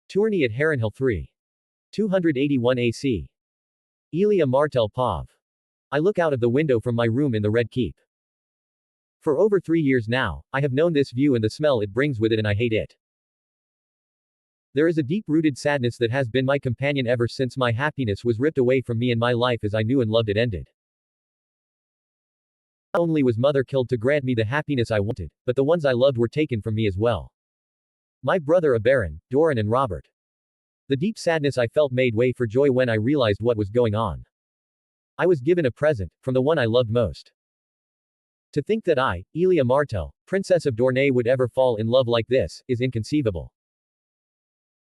Tourney at Harrenhal 3. 281 AC. Elia Martel Pav. I look out of the window from my room in the Red Keep. For over 3 years now, I have known this view and the smell it brings with it, and I hate it. There is a deep-rooted sadness that has been my companion ever since my happiness was ripped away from me and my life as I knew and loved it ended. Not only was mother killed to grant me the happiness I wanted, but the ones I loved were taken from me as well. My brother Abaron, Doran and Robert. The deep sadness I felt made way for joy when I realized what was going on. I was given a present, from the one I loved most. To think that I, Elia Martel, Princess of Dorne, would ever fall in love like this, is inconceivable.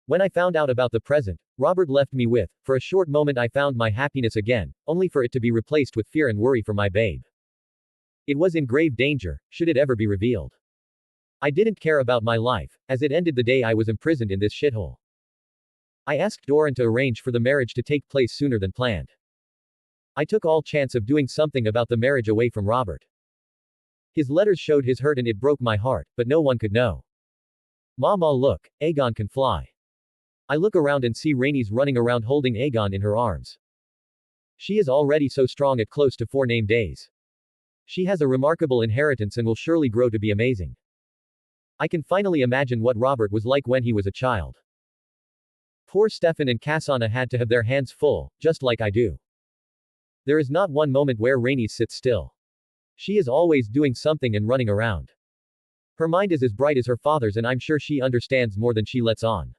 When I found out about the present, Robert left me with, for a short moment I found my happiness again, only for it to be replaced with fear and worry for my babe. It was in grave danger, should it ever be revealed. I didn't care about my life, as it ended the day I was imprisoned in this shithole. I asked Doran to arrange for the marriage to take place sooner than planned. I took all chance of doing something about the marriage away from Robert. His letters showed his hurt and it broke my heart, but no one could know. Mama, look, Aegon can fly. I look around and see Rhaenys running around holding Aegon in her arms. She is already so strong at close to 4 name days. She has a remarkable inheritance and will surely grow to be amazing. I can finally imagine what Robert was like when he was a child. Poor Stefan and Cassandra had to have their hands full, just like I do. There is not one moment where Rhaenys sits still. She is always doing something and running around. Her mind is as bright as her father's, and I'm sure she understands more than she lets on.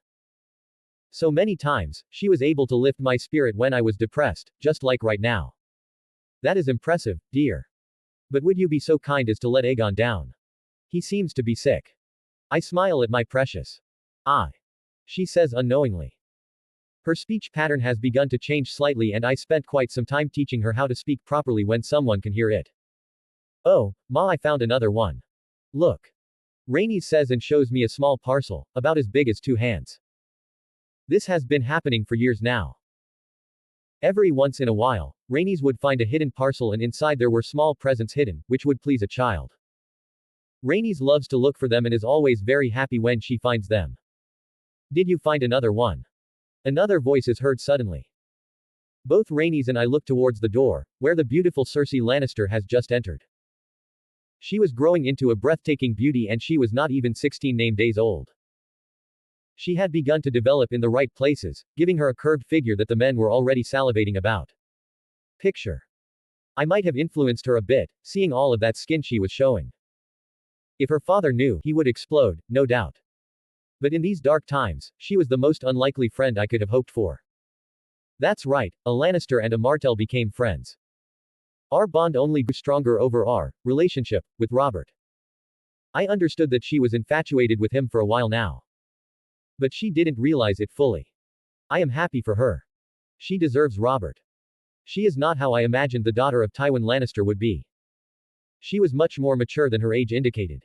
So many times, she was able to lift my spirit when I was depressed, just like right now. That is impressive, dear. But would you be so kind as to let Aegon down? He seems to be sick. I smile at my precious. She says unknowingly. Her speech pattern has begun to change slightly, and I spent quite some time teaching her how to speak properly when someone can hear it. Oh, Ma, I found another one. Look. Rhaenys says and shows me a small parcel, about as big as 2 hands. This has been happening for years now. Every once in a while, Rhaenys would find a hidden parcel, and inside there were small presents hidden, which would please a child. Rhaenys loves to look for them and is always very happy when she finds them. Did you find another one? Another voice is heard suddenly. Both Rhaenys and I look towards the door, where the beautiful Cersei Lannister has just entered. She was growing into a breathtaking beauty, and she was not even 16 name days old. She had begun to develop in the right places, giving her a curved figure that the men were already salivating about. Picture. I might have influenced her a bit, seeing all of that skin she was showing. If her father knew, he would explode, no doubt. But in these dark times, she was the most unlikely friend I could have hoped for. That's right, a Lannister and a Martell became friends. Our bond only grew stronger over our relationship with Robert. I understood that she was infatuated with him for a while now. But she didn't realize it fully. I am happy for her. She deserves Robert. She is not how I imagined the daughter of Tywin Lannister would be. She was much more mature than her age indicated.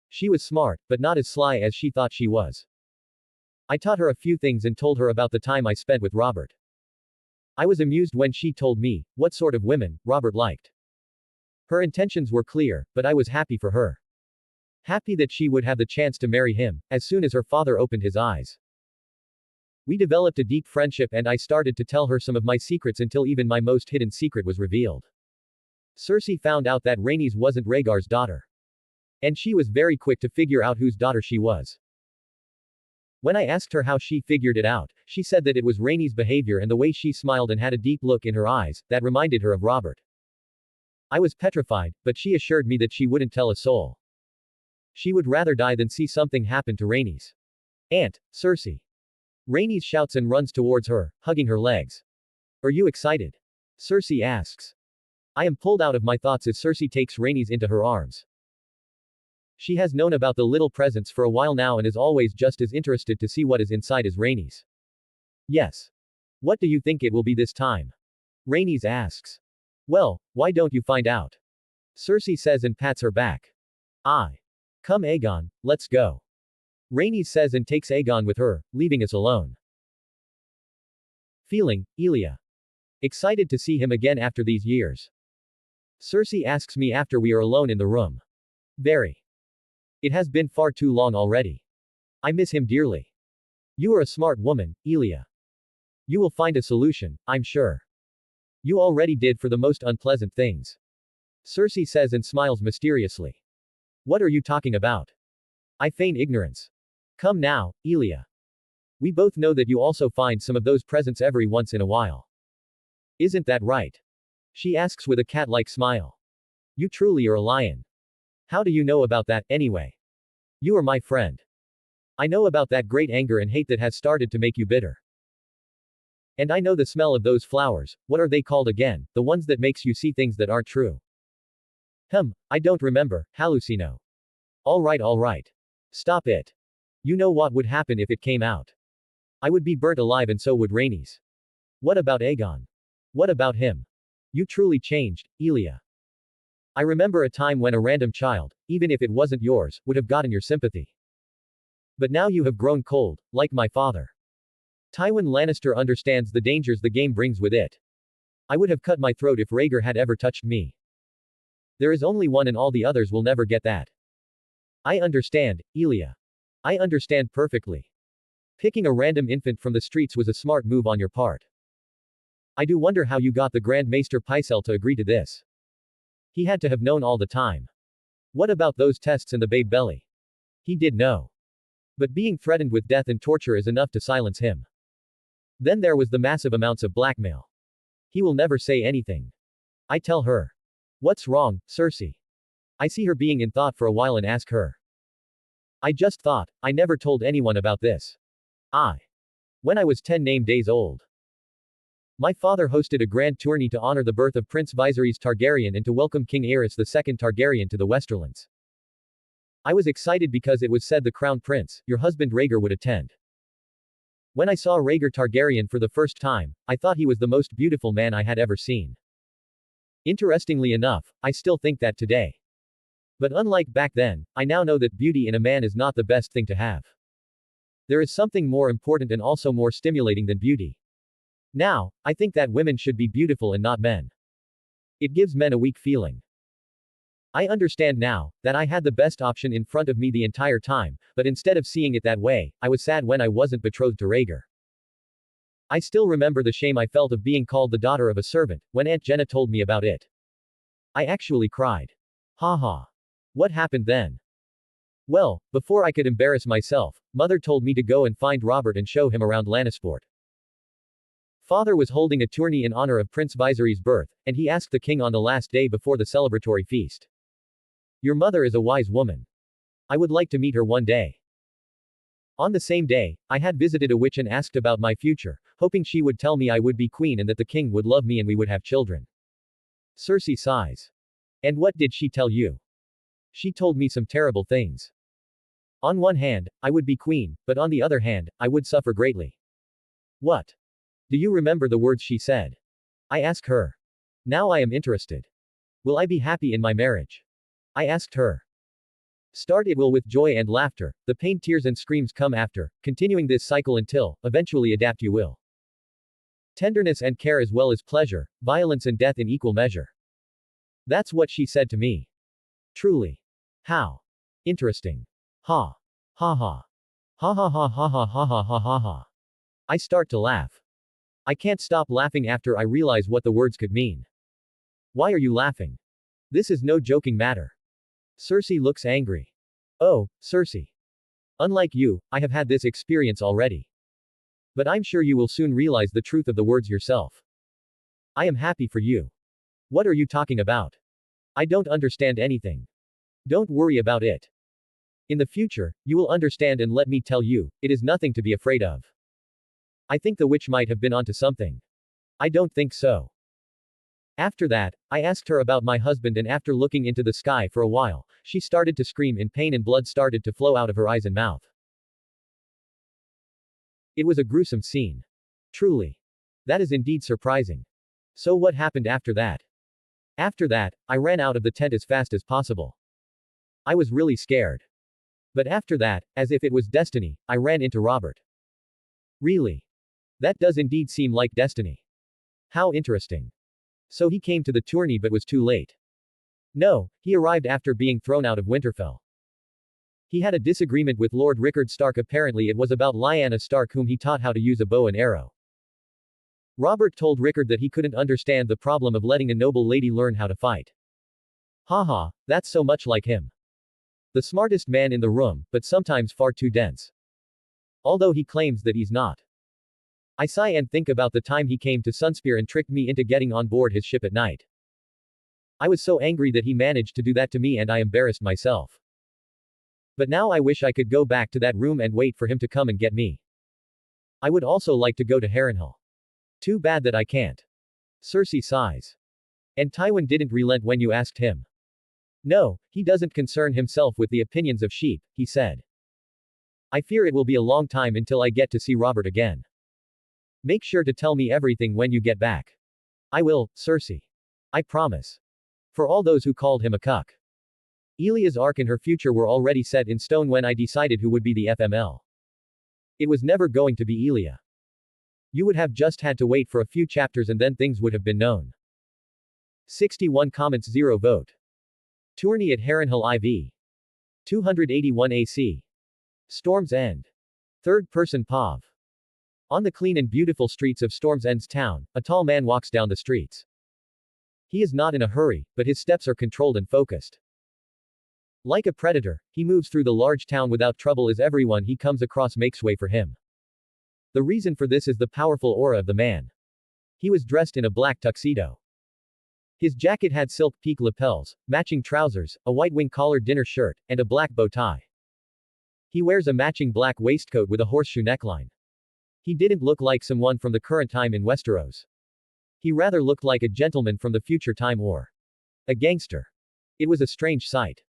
She was smart, but not as sly as she thought she was. I taught her a few things and told her about the time I spent with Robert. I was amused when she told me what sort of women Robert liked. Her intentions were clear, but I was happy for her. Happy that she would have the chance to marry him, as soon as her father opened his eyes. We developed a deep friendship, and I started to tell her some of my secrets until even my most hidden secret was revealed. Cersei found out that Rhaenys wasn't Rhaegar's daughter. And she was very quick to figure out whose daughter she was. When I asked her how she figured it out, she said that it was Rhaenys' behavior and the way she smiled and had a deep look in her eyes, that reminded her of Robert. I was petrified, but she assured me that she wouldn't tell a soul. She would rather die than see something happen to Rhaenys. Aunt, Cersei. Rhaenys shouts and runs towards her, hugging her legs. Are you excited? Cersei asks. I am pulled out of my thoughts as Cersei takes Rhaenys into her arms. She has known about the little presents for a while now and is always just as interested to see what is inside as Rhaenys. Yes. What do you think it will be this time? Rhaenys asks. Well, why don't you find out? Cersei says and pats her back. Come Aegon, let's go. Rhaenys says and takes Aegon with her, leaving us alone. Feeling, Elia. Excited to see him again after these years. Cersei asks me after we are alone in the room. Very. It has been far too long already. I miss him dearly. You are a smart woman, Elia. You will find a solution, I'm sure. You already did for the most unpleasant things. Cersei says and smiles mysteriously. What are you talking about? I feign ignorance. Come now, Elia. We both know that you also find some of those presents every once in a while. Isn't that right? She asks with a cat-like smile. You truly are a lion. How do you know about that, anyway? You are my friend. I know about that great anger and hate that has started to make you bitter. And I know the smell of those flowers, what are they called again, the ones that makes you see things that aren't true. I don't remember, hallucino. Alright. Stop it. You know what would happen if it came out. I would be burnt alive and so would Rhaenys. What about Aegon? What about him? You truly changed, Elia. I remember a time when a random child, even if it wasn't yours, would have gotten your sympathy. But now you have grown cold, like my father. Tywin Lannister understands the dangers the game brings with it. I would have cut my throat if Rhaegar had ever touched me. There is only one and all the others will never get that. I understand, Elia. I understand perfectly. Picking a random infant from the streets was a smart move on your part. I do wonder how you got the Grand Maester Pycelle to agree to this. He had to have known all the time. What about those tests in the babe belly? He did know. But being threatened with death and torture is enough to silence him. Then there was the massive amounts of blackmail. He will never say anything. I tell her. What's wrong, Cersei? I see her being in thought for a while and ask her. I just thought, I never told anyone about this. When I was 10 days old. My father hosted a grand tourney to honor the birth of Prince Viserys Targaryen and to welcome King Aerys II Targaryen to the Westerlands. I was excited because it was said the crown prince, your husband Rhaegar, would attend. When I saw Rhaegar Targaryen for the first time, I thought he was the most beautiful man I had ever seen. Interestingly enough, I still think that today. But unlike back then, I now know that beauty in a man is not the best thing to have. There is something more important and also more stimulating than beauty. Now, I think that women should be beautiful and not men. It gives men a weak feeling. I understand now that I had the best option in front of me the entire time, but instead of seeing it that way, I was sad when I wasn't betrothed to Rhaegar. I still remember the shame I felt of being called the daughter of a servant, when Aunt Jenna told me about it. I actually cried. Haha. What happened then? Well, before I could embarrass myself, Mother told me to go and find Robert and show him around Lannisport. Father was holding a tourney in honor of Prince Viserys' birth, and he asked the king on the last day before the celebratory feast. Your mother is a wise woman. I would like to meet her one day. On the same day, I had visited a witch and asked about my future, hoping she would tell me I would be queen and that the king would love me and we would have children. Cersei sighs. And what did she tell you? She told me some terrible things. On one hand, I would be queen, but on the other hand, I would suffer greatly. What? Do you remember the words she said? I ask her. Now I am interested. Will I be happy in my marriage? I asked her. Start it will with joy and laughter, the pain, tears and screams come after, continuing this cycle until, eventually adapt you will. Tenderness and care as well as pleasure, violence and death in equal measure. That's what she said to me. Truly. How? Interesting. Ha. Ha ha. Ha ha ha ha ha ha ha ha ha ha. I start to laugh. I can't stop laughing after I realize what the words could mean. Why are you laughing? This is no joking matter. Cersei looks angry. Oh, Cersei. Unlike you, I have had this experience already. But I'm sure you will soon realize the truth of the words yourself. I am happy for you. What are you talking about? I don't understand anything. Don't worry about it. In the future, you will understand and let me tell you, it is nothing to be afraid of. I think the witch might have been onto something. I don't think so. After that, I asked her about my husband and after looking into the sky for a while, she started to scream in pain and blood started to flow out of her eyes and mouth. It was a gruesome scene. Truly. That is indeed surprising. So what happened after that? After that, I ran out of the tent as fast as possible. I was really scared. But after that, as if it was destiny, I ran into Robert. Really? That does indeed seem like destiny. How interesting. So he came to the tourney but was too late. No, he arrived after being thrown out of Winterfell. He had a disagreement with Lord Rickard Stark. Apparently it was about Lyanna Stark, whom he taught how to use a bow and arrow. Robert told Rickard that he couldn't understand the problem of letting a noble lady learn how to fight. Haha, that's so much like him. The smartest man in the room, but sometimes far too dense. Although he claims that he's not. I sigh and think about the time he came to Sunspear and tricked me into getting on board his ship at night. I was so angry that he managed to do that to me, and I embarrassed myself. But now I wish I could go back to that room and wait for him to come and get me. I would also like to go to Harrenhal. Too bad that I can't. Cersei sighs. And Tywin didn't relent when you asked him. No, he doesn't concern himself with the opinions of sheep, he said. I fear it will be a long time until I get to see Robert again. Make sure to tell me everything when you get back. I will, Cersei. I promise. For all those who called him a cuck. Elia's arc and her future were already set in stone when I decided who would be the FML. It was never going to be Elia. You would have just had to wait for a few chapters and then things would have been known. 61 comments 0 vote. Tourney at Harrenhal IV. 281 AC. Storm's End. Third person POV. On the clean and beautiful streets of Storm's End's town, a tall man walks down the streets. He is not in a hurry, but his steps are controlled and focused. Like a predator, he moves through the large town without trouble as everyone he comes across makes way for him. The reason for this is the powerful aura of the man. He was dressed in a black tuxedo. His jacket had silk peak lapels, matching trousers, a white wing-collared dinner shirt, and a black bow tie. He wears a matching black waistcoat with a horseshoe neckline. He didn't look like someone from the current time in Westeros. He rather looked like a gentleman from the future time or a gangster. It was a strange sight.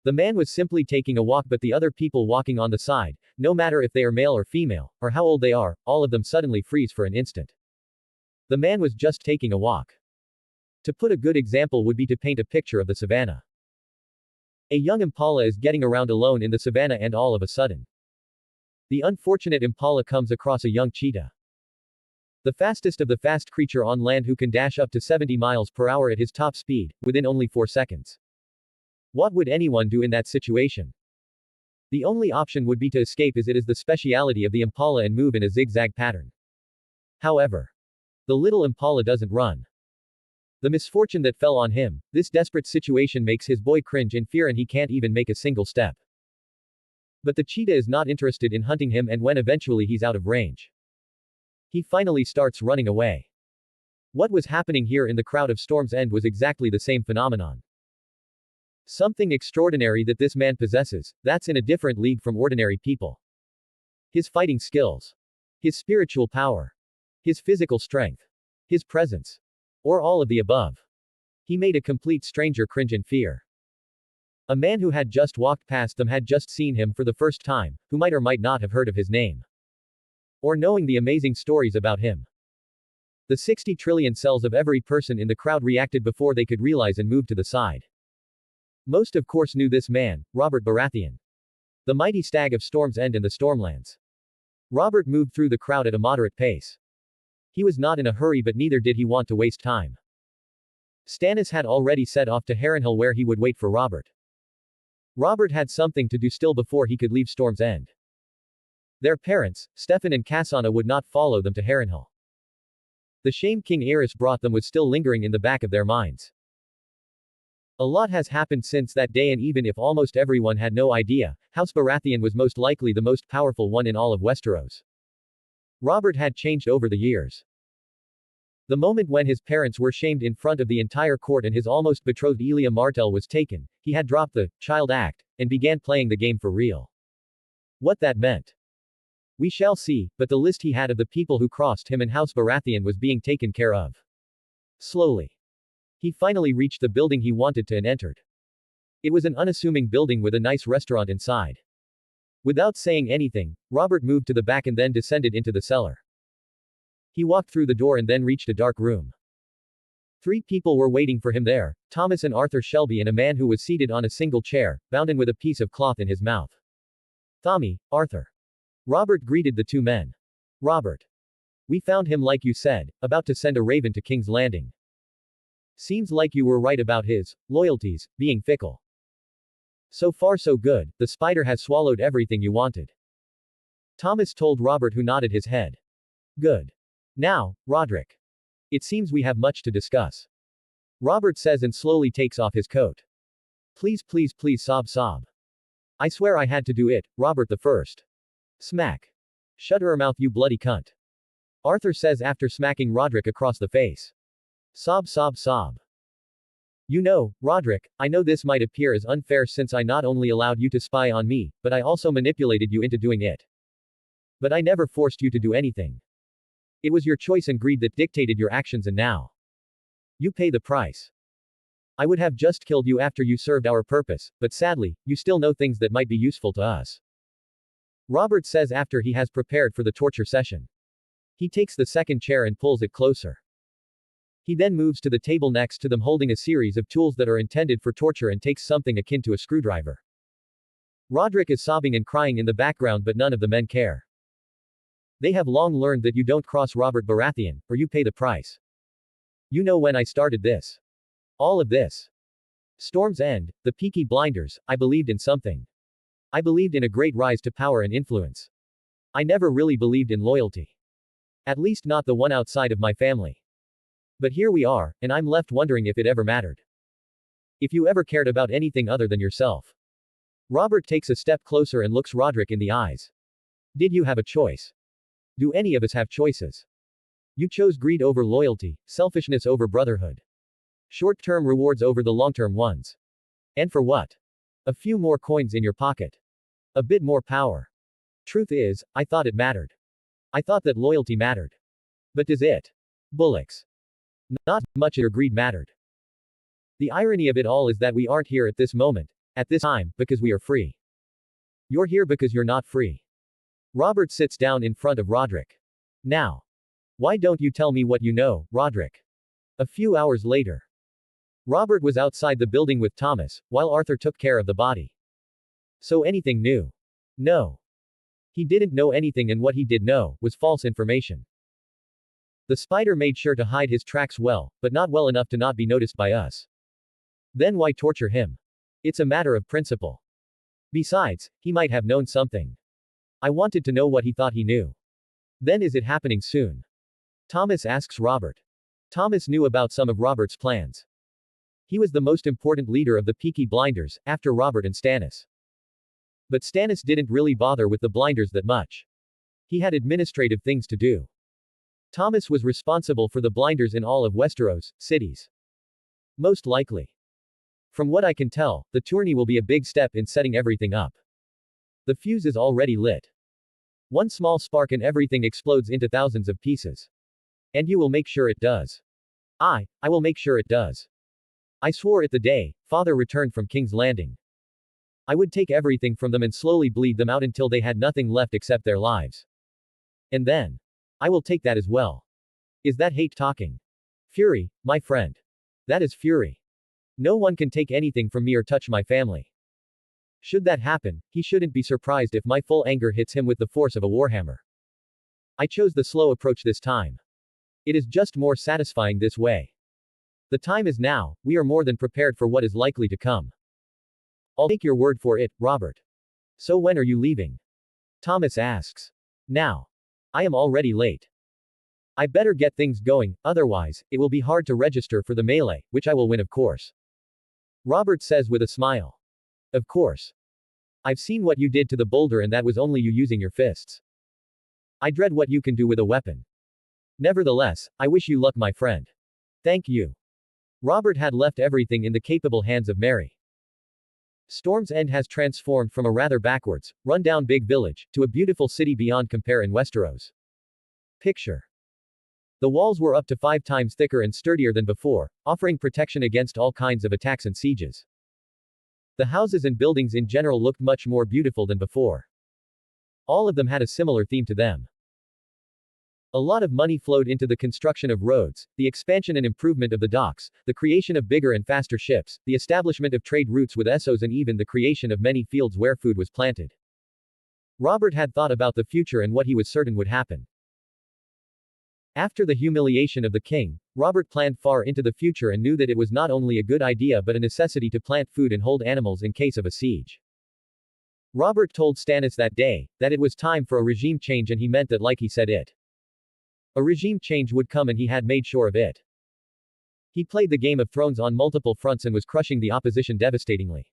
The man was simply taking a walk, but the other people walking on the side, no matter if they are male or female, or how old they are, all of them suddenly freeze for an instant. The man was just taking a walk. To put a good example would be to paint a picture of the savannah. A young impala is getting around alone in the savannah and all of a sudden, the unfortunate impala comes across a young cheetah. The fastest of the fast creature on land who can dash up to 70 miles per hour at his top speed, within only 4 seconds. What would anyone do in that situation? The only option would be to escape, as it is the speciality of the impala and move in a zigzag pattern. However, the little impala doesn't run. The misfortune that fell on him, this desperate situation makes his boy cringe in fear and he can't even make a single step. But the cheetah is not interested in hunting him, and when eventually he's out of range, he finally starts running away. What was happening here in the crowd of Storm's End was exactly the same phenomenon. Something extraordinary that this man possesses, that's in a different league from ordinary people. His fighting skills. His spiritual power. His physical strength. His presence. Or all of the above. He made a complete stranger cringe in fear. A man who had just walked past them had just seen him for the first time, who might or might not have heard of his name. Or knowing the amazing stories about him. The 60 trillion cells of every person in the crowd reacted before they could realize and move to the side. Most of course knew this man, Robert Baratheon. The mighty stag of Storm's End and the Stormlands. Robert moved through the crowd at a moderate pace. He was not in a hurry, but neither did he want to waste time. Stannis had already set off to Harrenhal where he would wait for Robert. Robert had something to do still before he could leave Storm's End. Their parents, Stefan and Cassandra, would not follow them to Harrenhal. The shame King Aerys brought them was still lingering in the back of their minds. A lot has happened since that day, and even if almost everyone had no idea, House Baratheon was most likely the most powerful one in all of Westeros. Robert had changed over the years. The moment when his parents were shamed in front of the entire court and his almost betrothed Elia Martell was taken, he had dropped the child act and began playing the game for real. What that meant, we shall see, but the list he had of the people who crossed him and House Baratheon was being taken care of. Slowly, he finally reached the building he wanted to and entered. It was an unassuming building with a nice restaurant inside. Without saying anything, Robert moved to the back and then descended into the cellar. He walked through the door and then reached a dark room. 3 people were waiting for him there, Thomas and Arthur Shelby, and a man who was seated on a single chair, bound in with a piece of cloth in his mouth. Tommy, Arthur. Robert greeted the 2 men. Robert. We found him like you said, about to send a raven to King's Landing. Seems like you were right about his loyalties being fickle. So far so good, the spider has swallowed everything you wanted. Thomas told Robert, who nodded his head. Good. Now, Roderick. It seems we have much to discuss. Robert says and slowly takes off his coat. Please, please, please, sob, sob. I swear I had to do it, Robert the First. Smack. Shut her mouth, you bloody cunt. Arthur says after smacking Roderick across the face. Sob, sob, sob. You know, Roderick, I know this might appear as unfair since I not only allowed you to spy on me, but I also manipulated you into doing it. But I never forced you to do anything. It was your choice and greed that dictated your actions, and now you pay the price. I would have just killed you after you served our purpose, but sadly, you still know things that might be useful to us. Robert says after he has prepared for the torture session. He takes the second chair and pulls it closer. He then moves to the table next to them holding a series of tools that are intended for torture and takes something akin to a screwdriver. Roderick is sobbing and crying in the background, but none of the men care. They have long learned that you don't cross Robert Baratheon, or you pay the price. You know, when I started this. All of this. Storm's End, the Peaky Blinders, I believed in something. I believed in a great rise to power and influence. I never really believed in loyalty. At least not the one outside of my family. But here we are, and I'm left wondering if it ever mattered. If you ever cared about anything other than yourself. Robert takes a step closer and looks Roderick in the eyes. Did you have a choice? Do any of us have choices? You chose greed over loyalty, selfishness over brotherhood. Short-term rewards over the long-term ones. And for what? A few more coins in your pocket. A bit more power. Truth is, I thought it mattered. I thought that loyalty mattered. But does it? Bullocks. Not much your greed mattered. The irony of it all is that we aren't here at this moment, at this time, because we are free. You're here because you're not free. Robert sits down in front of Roderick. Now. Why don't you tell me what you know, Roderick? A few hours later. Robert was outside the building with Thomas, while Arthur took care of the body. So anything new? No. He didn't know anything, and what he did know was false information. The spider made sure to hide his tracks well, but not well enough to not be noticed by us. Then why torture him? It's a matter of principle. Besides, he might have known something. I wanted to know what he thought he knew. Then is it happening soon? Thomas asks Robert. Thomas knew about some of Robert's plans. He was the most important leader of the Peaky Blinders, after Robert and Stannis. But Stannis didn't really bother with the Blinders that much. He had administrative things to do. Thomas was responsible for the Blinders in all of Westeros cities. Most likely. From what I can tell, the tourney will be a big step in setting everything up. The fuse is already lit. One small spark and everything explodes into thousands of pieces. And you will make sure it does. I will make sure it does. I swore it the day Father returned from King's Landing. I would take everything from them and slowly bleed them out until they had nothing left except their lives. And then. I will take that as well. Is that hate talking? Fury, my friend. That is fury. No one can take anything from me or touch my family. Should that happen, he shouldn't be surprised if my full anger hits him with the force of a warhammer. I chose the slow approach this time. It is just more satisfying this way. The time is now, we are more than prepared for what is likely to come. I'll take your word for it, Robert. So when are you leaving? Thomas asks. Now. I am already late. I better get things going, otherwise, it will be hard to register for the melee, which I will win, of course. Robert says with a smile. Of course. I've seen what you did to the boulder, and that was only you using your fists. I dread what you can do with a weapon. Nevertheless, I wish you luck, my friend. Thank you. Robert had left everything in the capable hands of Mary. Storm's End has transformed from a rather backwards, run-down big village, to a beautiful city beyond compare in Westeros. Picture. The walls were up to 5 times thicker and sturdier than before, offering protection against all kinds of attacks and sieges. The houses and buildings in general looked much more beautiful than before. All of them had a similar theme to them. A lot of money flowed into the construction of roads, the expansion and improvement of the docks, the creation of bigger and faster ships, the establishment of trade routes with Essos, and even the creation of many fields where food was planted. Robert had thought about the future and what he was certain would happen. After the humiliation of the king, Robert planned far into the future and knew that it was not only a good idea but a necessity to plant food and hold animals in case of a siege. Robert told Stannis that day, that it was time for a regime change, and he meant that like he said it. A regime change would come, and he had made sure of it. He played the Game of Thrones on multiple fronts and was crushing the opposition devastatingly.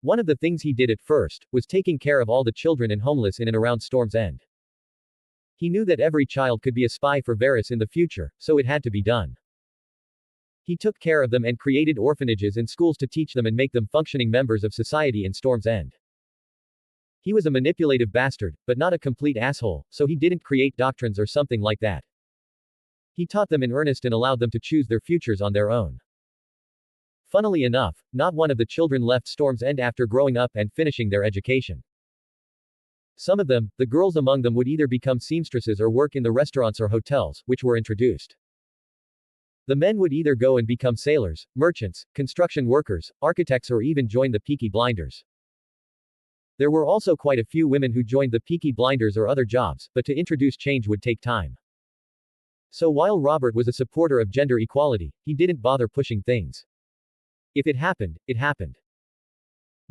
One of the things he did at first, was taking care of all the children and homeless in and around Storm's End. He knew that every child could be a spy for Varys in the future, so it had to be done. He took care of them and created orphanages and schools to teach them and make them functioning members of society in Storm's End. He was a manipulative bastard, but not a complete asshole, so he didn't create doctrines or something like that. He taught them in earnest and allowed them to choose their futures on their own. Funnily enough, not one of the children left Storm's End after growing up and finishing their education. Some of them, the girls among them, would either become seamstresses or work in the restaurants or hotels, which were introduced. The men would either go and become sailors, merchants, construction workers, architects, or even join the Peaky Blinders. There were also quite a few women who joined the Peaky Blinders or other jobs, but to introduce change would take time. So while Robert was a supporter of gender equality, he didn't bother pushing things. If it happened, it happened.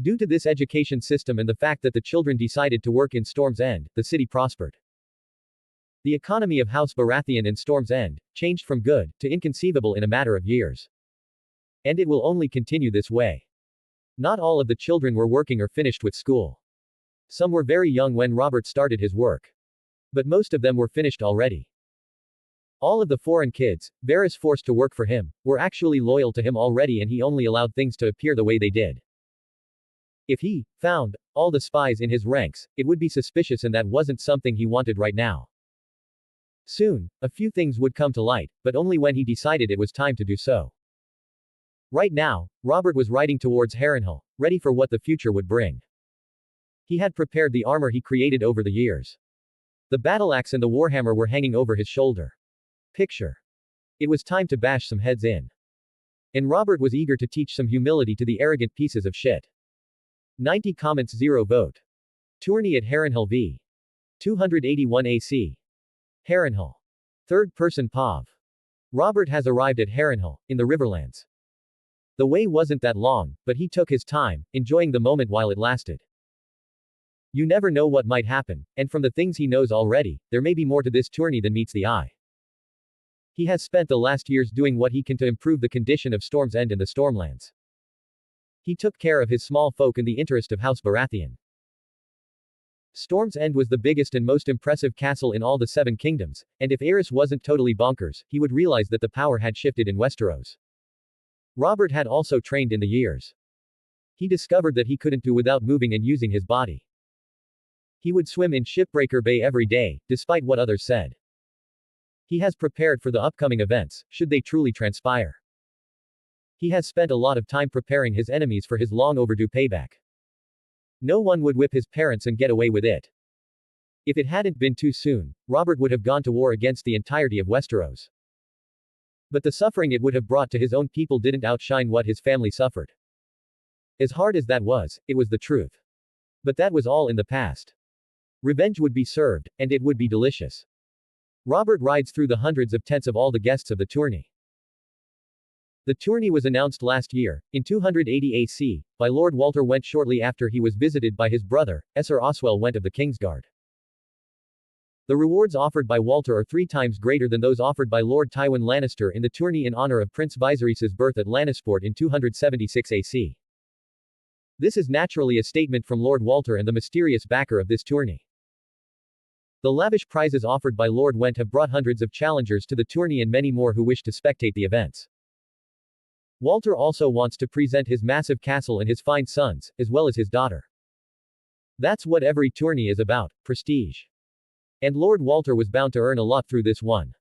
Due to this education system and the fact that the children decided to work in Storm's End, the city prospered. The economy of House Baratheon in Storm's End changed from good to inconceivable in a matter of years. And it will only continue this way. Not all of the children were working or finished with school. Some were very young when Robert started his work. But most of them were finished already. All of the foreign kids, Varys forced to work for him, were actually loyal to him already, and he only allowed things to appear the way they did. If he found all the spies in his ranks, it would be suspicious, and that wasn't something he wanted right now. Soon, a few things would come to light, but only when he decided it was time to do so. Right now, Robert was riding towards Harrenhal, ready for what the future would bring. He had prepared the armor he created over the years. The battle axe and the warhammer were hanging over his shoulder. Picture. It was time to bash some heads in. And Robert was eager to teach some humility to the arrogant pieces of shit. 90 comments, 0 vote. Tourney at Harrenhal v. 281 AC. Harrenhal. Third person POV. Robert has arrived at Harrenhal, in the Riverlands. The way wasn't that long, but he took his time, enjoying the moment while it lasted. You never know what might happen, and from the things he knows already, there may be more to this tourney than meets the eye. He has spent the last years doing what he can to improve the condition of Storm's End and the Stormlands. He took care of his small folk in the interest of House Baratheon. Storm's End was the biggest and most impressive castle in all the Seven Kingdoms, and if Aerys wasn't totally bonkers, he would realize that the power had shifted in Westeros. Robert had also trained in the years. He discovered that he couldn't do without moving and using his body. He would swim in Shipbreaker Bay every day, despite what others said. He has prepared for the upcoming events, should they truly transpire. He has spent a lot of time preparing his enemies for his long overdue payback. No one would whip his parents and get away with it. If it hadn't been too soon, Robert would have gone to war against the entirety of Westeros. But the suffering it would have brought to his own people didn't outshine what his family suffered. As hard as that was, it was the truth. But that was all in the past. Revenge would be served, and it would be delicious. Robert rides through the hundreds of tents of all the guests of the tourney. The tourney was announced last year, in 280 AC, by Lord Walter Went shortly after he was visited by his brother, Esser Oswell Went of the Kingsguard. The rewards offered by Walter are 3 times greater than those offered by Lord Tywin Lannister in the tourney in honor of Prince Viserys's birth at Lannisport in 276 AC. This is naturally a statement from Lord Walter and the mysterious backer of this tourney. The lavish prizes offered by Lord Went have brought hundreds of challengers to the tourney and many more who wish to spectate the events. Walter also wants to present his massive castle and his fine sons, as well as his daughter. That's what every tourney is about, prestige. And Lord Walter was bound to earn a lot through this one.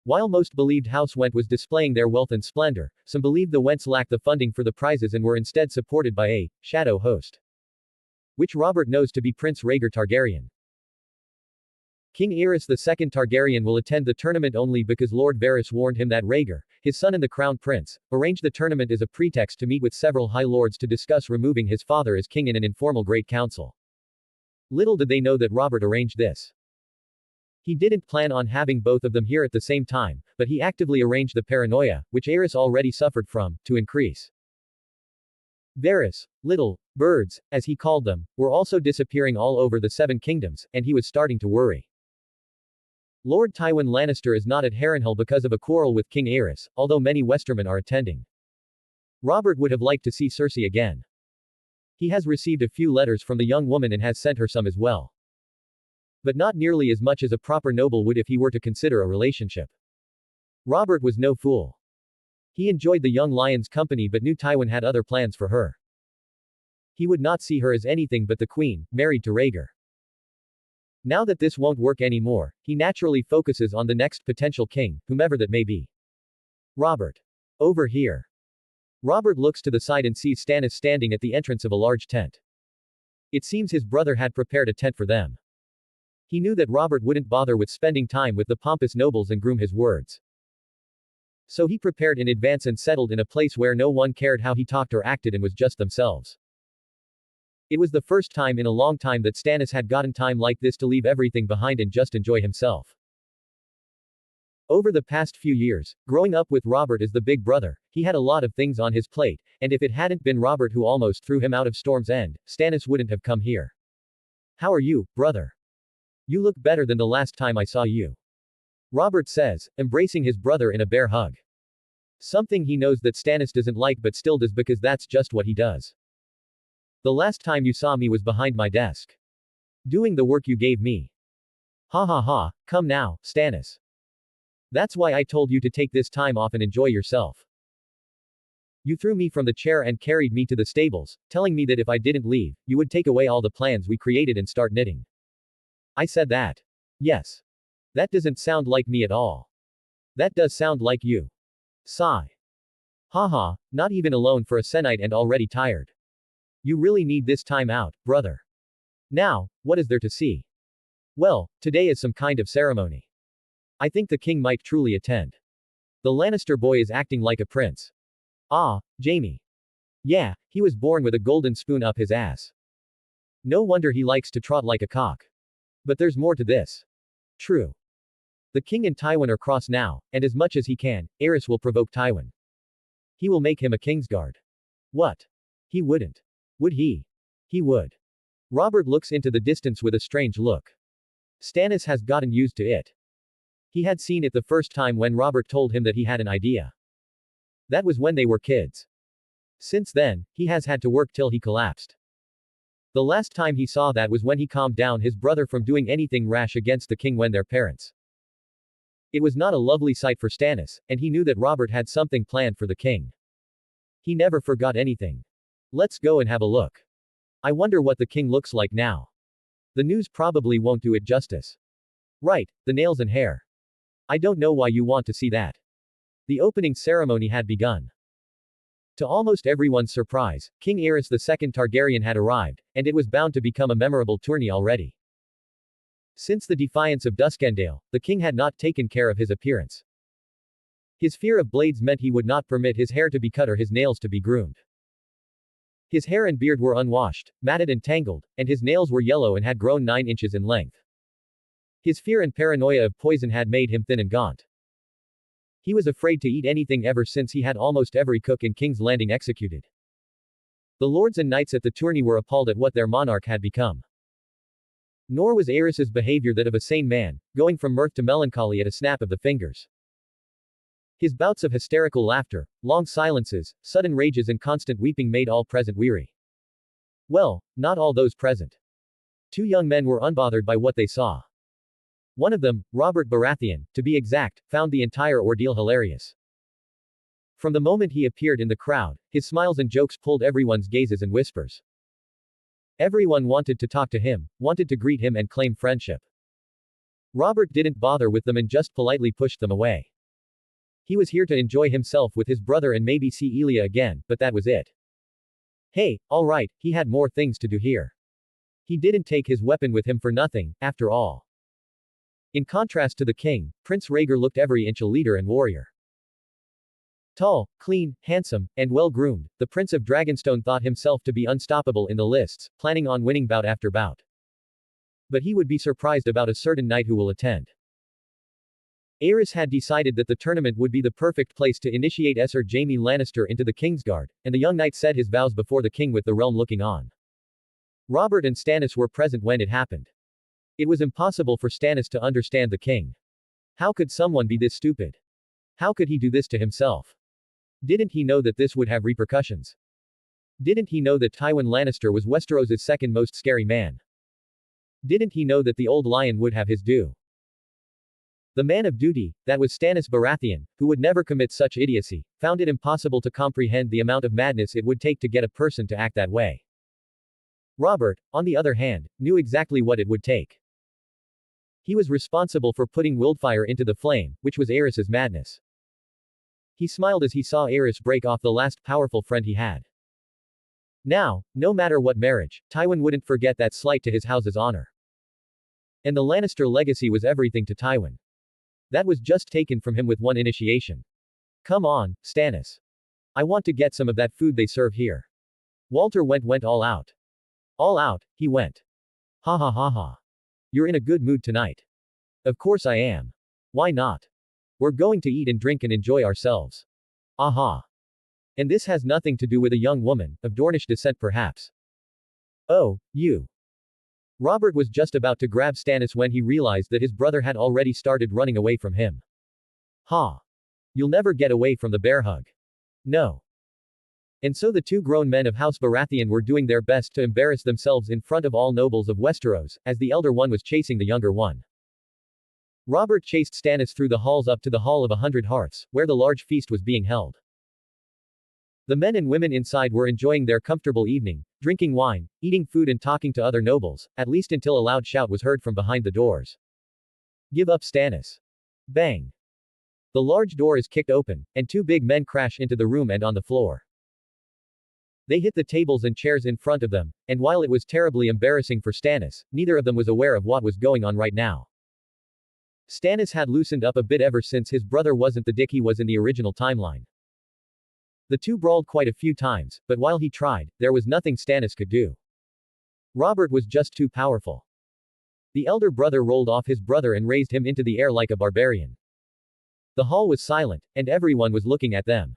While most believed House Went was displaying their wealth and splendor, some believed the Wents lacked the funding for the prizes and were instead supported by a shadow host. Which Robert knows to be Prince Rhaegar Targaryen. King Aerys II Targaryen will attend the tournament only because Lord Varys warned him that Rhaegar, his son and the crown prince, arranged the tournament as a pretext to meet with several high lords to discuss removing his father as king in an informal Great Council. Little did they know that Robert arranged this. He didn't plan on having both of them here at the same time, but he actively arranged the paranoia, which Aerys already suffered from, to increase. Varys, little birds, as he called them, were also disappearing all over the Seven Kingdoms, and he was starting to worry. Lord Tywin Lannister is not at Harrenhal because of a quarrel with King Aerys, although many Westermen are attending. Robert would have liked to see Cersei again. He has received a few letters from the young woman and has sent her some as well. But not nearly as much as a proper noble would if he were to consider a relationship. Robert was no fool. He enjoyed the young lion's company but knew Tywin had other plans for her. He would not see her as anything but the queen, married to Rhaegar. Now that this won't work anymore, he naturally focuses on the next potential king, whomever that may be. Robert. Over here. Robert looks to the side and sees Stannis standing at the entrance of a large tent. It seems his brother had prepared a tent for them. He knew that Robert wouldn't bother with spending time with the pompous nobles and groom his words. So he prepared in advance and settled in a place where no one cared how he talked or acted and was just themselves. It was the first time in a long time that Stannis had gotten time like this to leave everything behind and just enjoy himself. Over the past few years, growing up with Robert as the big brother, he had a lot of things on his plate, and if it hadn't been Robert who almost threw him out of Storm's End, Stannis wouldn't have come here. How are you, brother? You look better than the last time I saw you. Robert says, embracing his brother in a bear hug. Something he knows that Stannis doesn't like but still does because that's just what he does. The last time you saw me was behind my desk. Doing the work you gave me. Ha ha ha, come now, Stannis. That's why I told you to take this time off and enjoy yourself. You threw me from the chair and carried me to the stables, telling me that if I didn't leave, you would take away all the plans we created and start knitting. I said that. Yes. That doesn't sound like me at all. That does sound like you. Sigh. Haha, not even alone for a sennight and already tired. You really need this time out, brother. Now, what is there to see? Well, today is some kind of ceremony. I think the king might truly attend. The Lannister boy is acting like a prince. Ah, Jaime. Yeah, he was born with a golden spoon up his ass. No wonder he likes to trot like a cock. But there's more to this. True. The king and Tywin are cross now, and as much as he can, Aerys will provoke Tywin. He will make him a Kingsguard. What? He wouldn't. Would he? He would. Robert looks into the distance with a strange look. Stannis has gotten used to it. He had seen it the first time when Robert told him that he had an idea. That was when they were kids. Since then, he has had to work till he collapsed. The last time he saw that was when he calmed down his brother from doing anything rash against the king when their parents. It was not a lovely sight for Stannis, and he knew that Robert had something planned for the king. He never forgot anything. Let's go and have a look. I wonder what the king looks like now. The news probably won't do it justice. Right, the nails and hair. I don't know why you want to see that. The opening ceremony had begun. To almost everyone's surprise, King Aerys II Targaryen had arrived, and it was bound to become a memorable tourney already. Since the defiance of Duskendale, the king had not taken care of his appearance. His fear of blades meant he would not permit his hair to be cut or his nails to be groomed. His hair and beard were unwashed, matted and tangled, and his nails were yellow and had grown 9 inches in length. His fear and paranoia of poison had made him thin and gaunt. He was afraid to eat anything ever since he had almost every cook in King's Landing executed. The lords and knights at the tourney were appalled at what their monarch had become. Nor was Aerys's behavior that of a sane man, going from mirth to melancholy at a snap of the fingers. His bouts of hysterical laughter, long silences, sudden rages and constant weeping made all present weary. Well, not all those present. 2 young men were unbothered by what they saw. One of them, Robert Baratheon, to be exact, found the entire ordeal hilarious. From the moment he appeared in the crowd, his smiles and jokes pulled everyone's gazes and whispers. Everyone wanted to talk to him, wanted to greet him and claim friendship. Robert didn't bother with them and just politely pushed them away. He was here to enjoy himself with his brother and maybe see Elia again, but that was it. Hey, alright, he had more things to do here. He didn't take his weapon with him for nothing, after all. In contrast to the king, Prince Rhaegar looked every inch a leader and warrior. Tall, clean, handsome, and well-groomed, the Prince of Dragonstone thought himself to be unstoppable in the lists, planning on winning bout after bout. But he would be surprised about a certain knight who will attend. Aerys had decided that the tournament would be the perfect place to initiate Sir Jaime Lannister into the Kingsguard, and the young knight said his vows before the king with the realm looking on. Robert and Stannis were present when it happened. It was impossible for Stannis to understand the king. How could someone be this stupid? How could he do this to himself? Didn't he know that this would have repercussions? Didn't he know that Tywin Lannister was Westeros' second most scary man? Didn't he know that the old lion would have his due? The man of duty, that was Stannis Baratheon, who would never commit such idiocy, found it impossible to comprehend the amount of madness it would take to get a person to act that way. Robert, on the other hand, knew exactly what it would take. He was responsible for putting wildfire into the flame, which was Aerys's madness. He smiled as he saw Aerys break off the last powerful friend he had. Now, no matter what marriage, Tywin wouldn't forget that slight to his house's honor. And the Lannister legacy was everything to Tywin. That was just taken from him with one initiation. Come on, Stannis. I want to get some of that food they serve here. Walter went all out. All out, he went. Ha ha ha ha. You're in a good mood tonight. Of course I am. Why not? We're going to eat and drink and enjoy ourselves. Aha. And this has nothing to do with a young woman, of Dornish descent perhaps. Oh, you. Robert was just about to grab Stannis when he realized that his brother had already started running away from him. Ha. You'll never get away from the bear hug. No. And so the two grown men of House Baratheon were doing their best to embarrass themselves in front of all nobles of Westeros, as the elder one was chasing the younger one. Robert chased Stannis through the halls up to the Hall of 100 Hearths, where the large feast was being held. The men and women inside were enjoying their comfortable evening, drinking wine, eating food and talking to other nobles, at least until a loud shout was heard from behind the doors. Give up Stannis. Bang. The large door is kicked open, and two big men crash into the room and on the floor. They hit the tables and chairs in front of them, and while it was terribly embarrassing for Stannis, neither of them was aware of what was going on right now. Stannis had loosened up a bit ever since his brother wasn't the dick he was in the original timeline. The two brawled quite a few times, but while he tried, there was nothing Stannis could do. Robert was just too powerful. The elder brother rolled off his brother and raised him into the air like a barbarian. The hall was silent, and everyone was looking at them.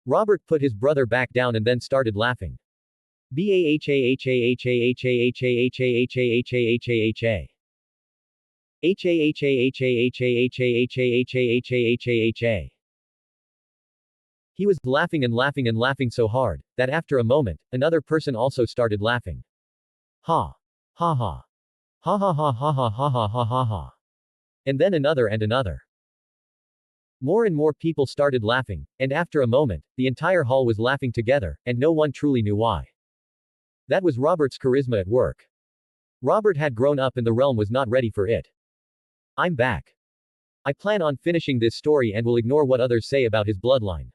Robert put his brother back down and then started laughing. He was laughing and laughing and laughing so hard, that after a moment, another person also started laughing. Ha. Ha ha. Ha ha ha ha ha ha ha ha ha ha. And then another and another. More and more people started laughing, and after a moment, the entire hall was laughing together, and no one truly knew why. That was Robert's charisma at work. Robert had grown up and the realm was not ready for it. I'm back. I plan on finishing this story and will ignore what others say about his bloodline.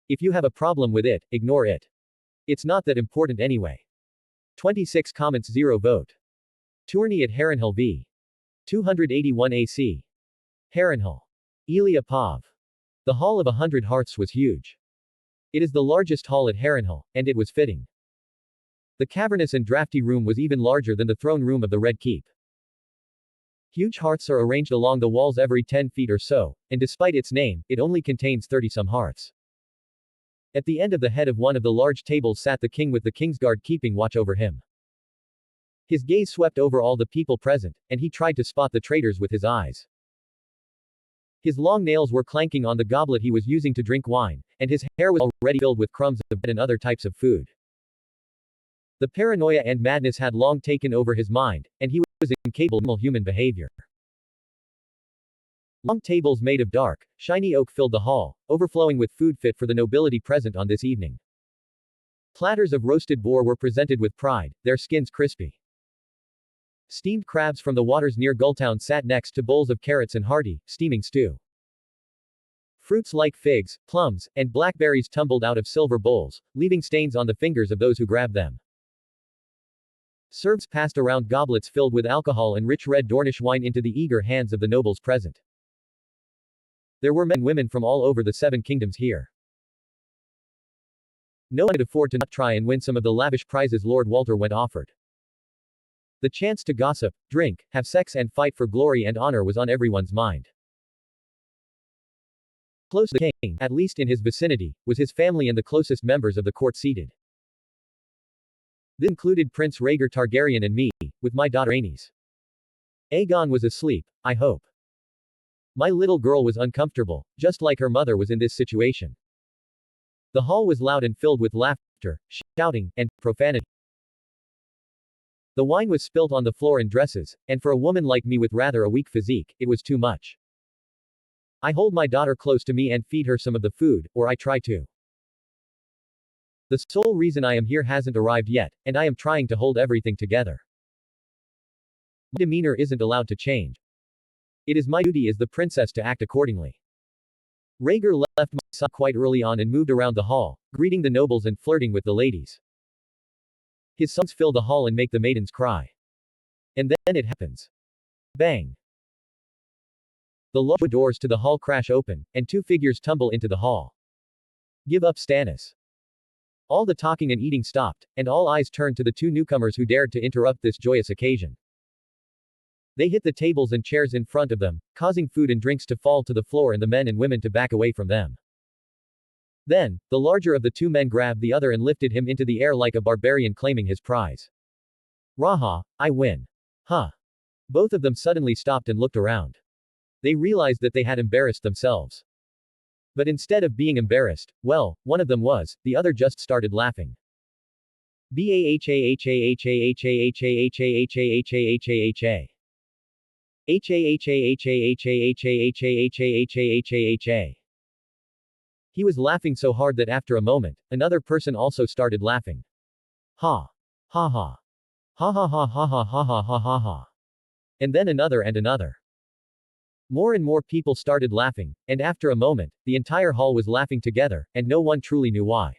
If you have a problem with it, ignore it. It's not that important anyway. 26 comments 0 vote. Tourney at Harrenhal v. 281 AC. Harrenhal. Elia Pav. The Hall of 100 Hearths was huge. It is the largest hall at Harrenhal, and it was fitting. The cavernous and drafty room was even larger than the throne room of the Red Keep. Huge hearths are arranged along the walls every 10 feet or so, and despite its name, it only contains 30-some hearths. At the end of the head of one of the large tables sat the king with the Kingsguard keeping watch over him. His gaze swept over all the people present, and he tried to spot the traitors with his eyes. His long nails were clanking on the goblet he was using to drink wine, and his hair was already filled with crumbs of bread and other types of food. The paranoia and madness had long taken over his mind, and he was incapable of human behavior. Long tables made of dark, shiny oak filled the hall, overflowing with food fit for the nobility present on this evening. Platters of roasted boar were presented with pride, their skins crispy. Steamed crabs from the waters near Gulltown sat next to bowls of carrots and hearty, steaming stew. Fruits like figs, plums, and blackberries tumbled out of silver bowls, leaving stains on the fingers of those who grabbed them. Servs passed around goblets filled with alcohol and rich red Dornish wine into the eager hands of the nobles present. There were men and women from all over the 7 kingdoms here. No one could afford to not try and win some of the lavish prizes Lord Walter went offered. The chance to gossip, drink, have sex and fight for glory and honor was on everyone's mind. Close to the king, at least in his vicinity, was his family and the closest members of the court seated. This included Prince Rhaegar Targaryen and me, with my daughter Rhaenys. Aegon was asleep, I hope. My little girl was uncomfortable, just like her mother was in this situation. The hall was loud and filled with laughter, shouting, and profanity. The wine was spilt on the floor in dresses, and for a woman like me with rather a weak physique, it was too much. I hold my daughter close to me and feed her some of the food, or I try to. The sole reason I am here hasn't arrived yet, and I am trying to hold everything together. My demeanor isn't allowed to change. It is my duty as the princess to act accordingly. Rhaegar left my side quite early on and moved around the hall, greeting the nobles and flirting with the ladies. His songs fill the hall and make the maidens cry. And then it happens. Bang! The large doors to the hall crash open, and two figures tumble into the hall. Give up Stannis. All the talking and eating stopped, and all eyes turned to the two newcomers who dared to interrupt this joyous occasion. They hit the tables and chairs in front of them, causing food and drinks to fall to the floor and the men and women to back away from them. Then, the larger of the two men grabbed the other and lifted him into the air like a barbarian claiming his prize. Raha, I win. Huh. Both of them suddenly stopped and looked around. They realized that they had embarrassed themselves. But instead of being embarrassed, well, one of them was, the other just started laughing. He was laughing so hard that after a moment, another person also started laughing. Ha. Ha ha. Ha ha ha ha ha ha ha ha ha ha. And then another and another. More and more people started laughing, and after a moment, the entire hall was laughing together, and no one truly knew why.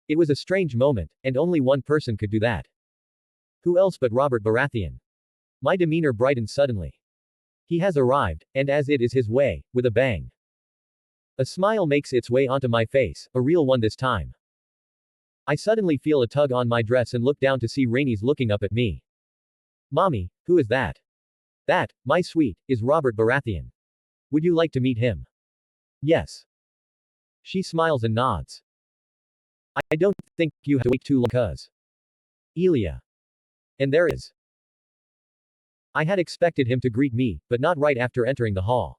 It was a strange moment, and only one person could do that. Who else but Robert Baratheon? My demeanor brightened suddenly. He has arrived, and as it is his way, with a bang. A smile makes its way onto my face, a real one this time. I suddenly feel a tug on my dress and look down to see Rhaenys looking up at me. Mommy, who is that? That, my sweet, is Robert Baratheon. Would you like to meet him? Yes. She smiles and nods. I don't think you have to wait too long, cuz. Elia. And there is. I had expected him to greet me, but not right after entering the hall.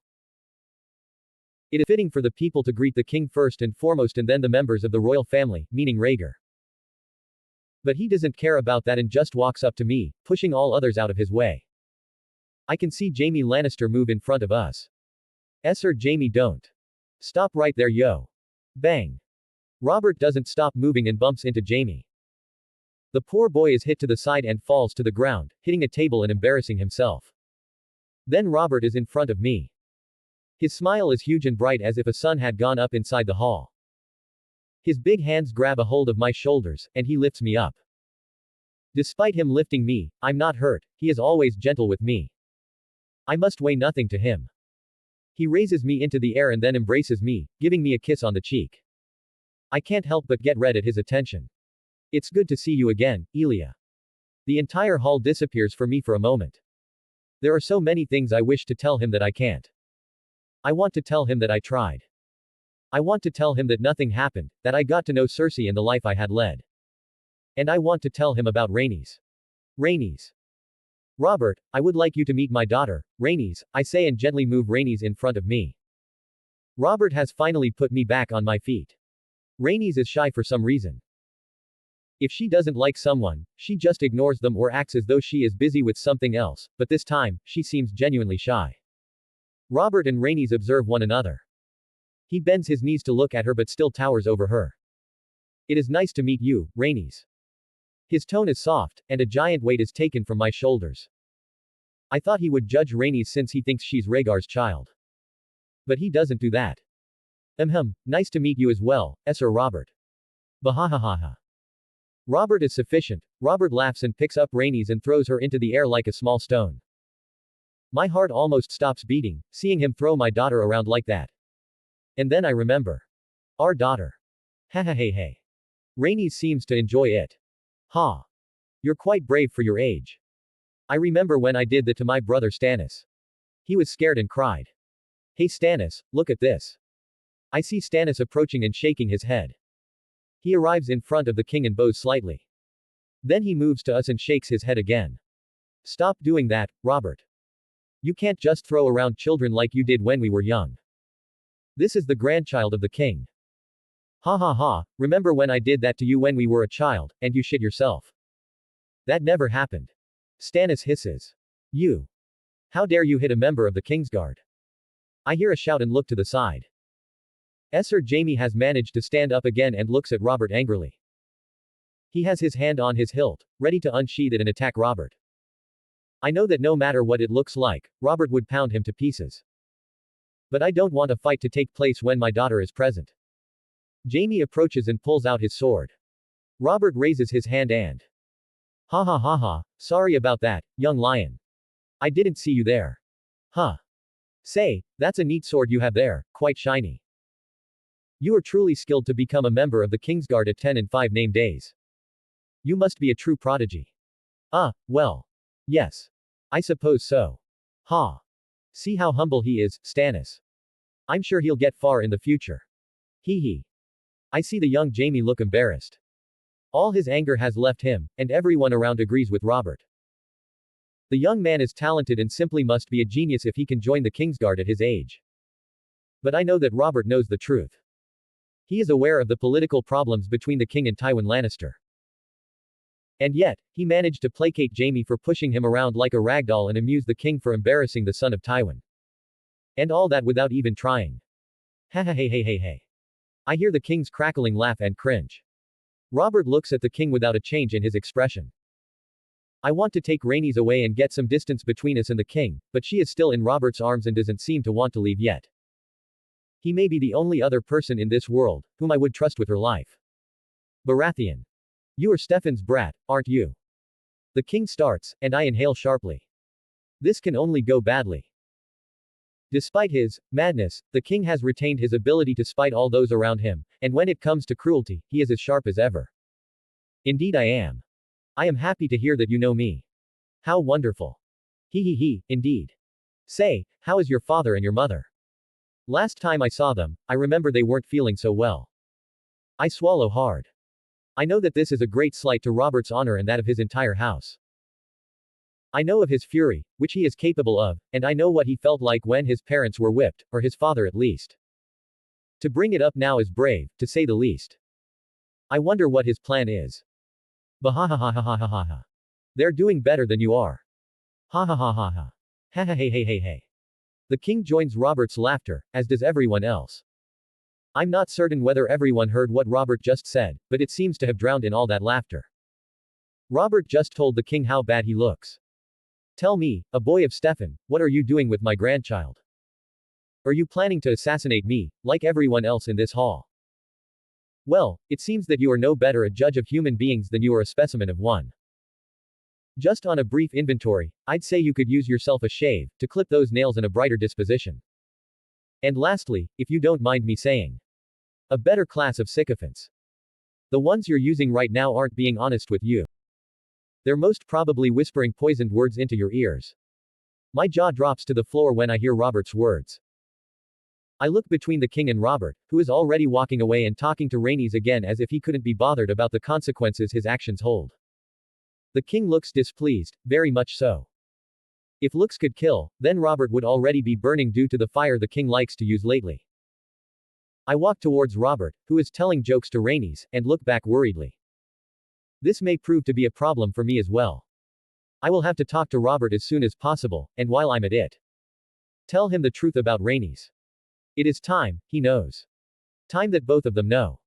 It is fitting for the people to greet the king first and foremost and then the members of the royal family, meaning Rhaegar. But he doesn't care about that and just walks up to me, pushing all others out of his way. I can see Jaime Lannister move in front of us. Sir Jaime, don't. Stop right there, yo. Bang. Robert doesn't stop moving and bumps into Jaime. The poor boy is hit to the side and falls to the ground, hitting a table and embarrassing himself. Then Robert is in front of me. His smile is huge and bright as if a sun had gone up inside the hall. His big hands grab a hold of my shoulders, and he lifts me up. Despite him lifting me, I'm not hurt, he is always gentle with me. I must weigh nothing to him. He raises me into the air and then embraces me, giving me a kiss on the cheek. I can't help but get red at his attention. It's good to see you again, Elia. The entire hall disappears for me for a moment. There are so many things I wish to tell him that I can't. I want to tell him that I tried. I want to tell him that nothing happened, that I got to know Cersei and the life I had led. And I want to tell him about Rhaenys. Rhaenys. Robert, I would like you to meet my daughter, Rhaenys, I say and gently move Rhaenys in front of me. Robert has finally put me back on my feet. Rhaenys is shy for some reason. If she doesn't like someone, she just ignores them or acts as though she is busy with something else, but this time, she seems genuinely shy. Robert and Rhaenys observe one another. He bends his knees to look at her but still towers over her. It is nice to meet you, Rhaenys. His tone is soft, and a giant weight is taken from my shoulders. I thought he would judge Rhaenys since he thinks she's Rhaegar's child. But he doesn't do that. Nice to meet you as well, Sir Robert. Bahahaha. Robert is sufficient. Robert laughs and picks up Rhaenys and throws her into the air like a small stone. My heart almost stops beating, seeing him throw my daughter around like that. And then I remember. Our daughter. Hey. Rhaenys seems to enjoy it. Ha. You're quite brave for your age. I remember when I did that to my brother Stannis. He was scared and cried. Hey Stannis, look at this. I see Stannis approaching and shaking his head. He arrives in front of the king and bows slightly. Then he moves to us and shakes his head again. Stop doing that, Robert. You can't just throw around children like you did when we were young. This is the grandchild of the king. Ha ha ha, remember when I did that to you when we were a child, and you shit yourself? That never happened. Stannis hisses. You. How dare you hit a member of the Kingsguard? I hear a shout and look to the side. Sir Jaime has managed to stand up again and looks at Robert angrily. He has his hand on his hilt, ready to unsheath it and attack Robert. I know that no matter what it looks like, Robert would pound him to pieces. But I don't want a fight to take place when my daughter is present. Jaime approaches and pulls out his sword. Robert raises his hand and. Ha ha ha ha, sorry about that, young lion. I didn't see you there. Huh. Say, that's a neat sword you have there, quite shiny. You are truly skilled to become a member of the Kingsguard at 10 and 5 name days. You must be a true prodigy. Well. Yes. I suppose so. Ha. See how humble he is, Stannis. I'm sure he'll get far in the future. Hee hee. I see the young Jaime look embarrassed. All his anger has left him, and everyone around agrees with Robert. The young man is talented and simply must be a genius if he can join the Kingsguard at his age. But I know that Robert knows the truth. He is aware of the political problems between the king and Tywin Lannister. And yet, he managed to placate Jaime for pushing him around like a ragdoll and amuse the king for embarrassing the son of Tywin. And all that without even trying. Ha ha hey hey hey hey. I hear the king's crackling laugh and cringe. Robert looks at the king without a change in his expression. I want to take Rhaenys away and get some distance between us and the king, but she is still in Robert's arms and doesn't seem to want to leave yet. He may be the only other person in this world, whom I would trust with her life. Baratheon. You are Stefan's brat, aren't you? The king starts, and I inhale sharply. This can only go badly. Despite his madness, the king has retained his ability to spite all those around him, and when it comes to cruelty, he is as sharp as ever. Indeed I am. I am happy to hear that you know me. How wonderful. He, indeed. Say, how is your father and your mother? Last time I saw them, I remember they weren't feeling so well. I swallow hard. I know that this is a great slight to Robert's honor and that of his entire house. I know of his fury, which he is capable of, and I know what he felt like when his parents were whipped, or his father at least. To bring it up now is brave, to say the least. I wonder what his plan is. Bahahahahahaha. They're doing better than you are. Ha ha ha ha ha. Ha ha hey hey hey hey. The king joins Robert's laughter, as does everyone else. I'm not certain whether everyone heard what Robert just said, but it seems to have drowned in all that laughter. Robert just told the king how bad he looks. Tell me, a boy of Stefan, what are you doing with my grandchild? Are you planning to assassinate me, like everyone else in this hall? Well, it seems that you are no better a judge of human beings than you are a specimen of one. Just on a brief inventory, I'd say you could use yourself a shave, to clip those nails in a brighter disposition. And lastly, if you don't mind me saying, a better class of sycophants. The ones you're using right now aren't being honest with you. They're most probably whispering poisoned words into your ears. My jaw drops to the floor when I hear Robert's words. I look between the king and Robert, who is already walking away and talking to Rhaenys again as if he couldn't be bothered about the consequences his actions hold. The king looks displeased, very much so. If looks could kill, then Robert would already be burning due to the fire the king likes to use lately. I walk towards Robert, who is telling jokes to Rhaenys, and look back worriedly. This may prove to be a problem for me as well. I will have to talk to Robert as soon as possible, and while I'm at it, tell him the truth about Rhaenys. It is time, he knows. Time that both of them know.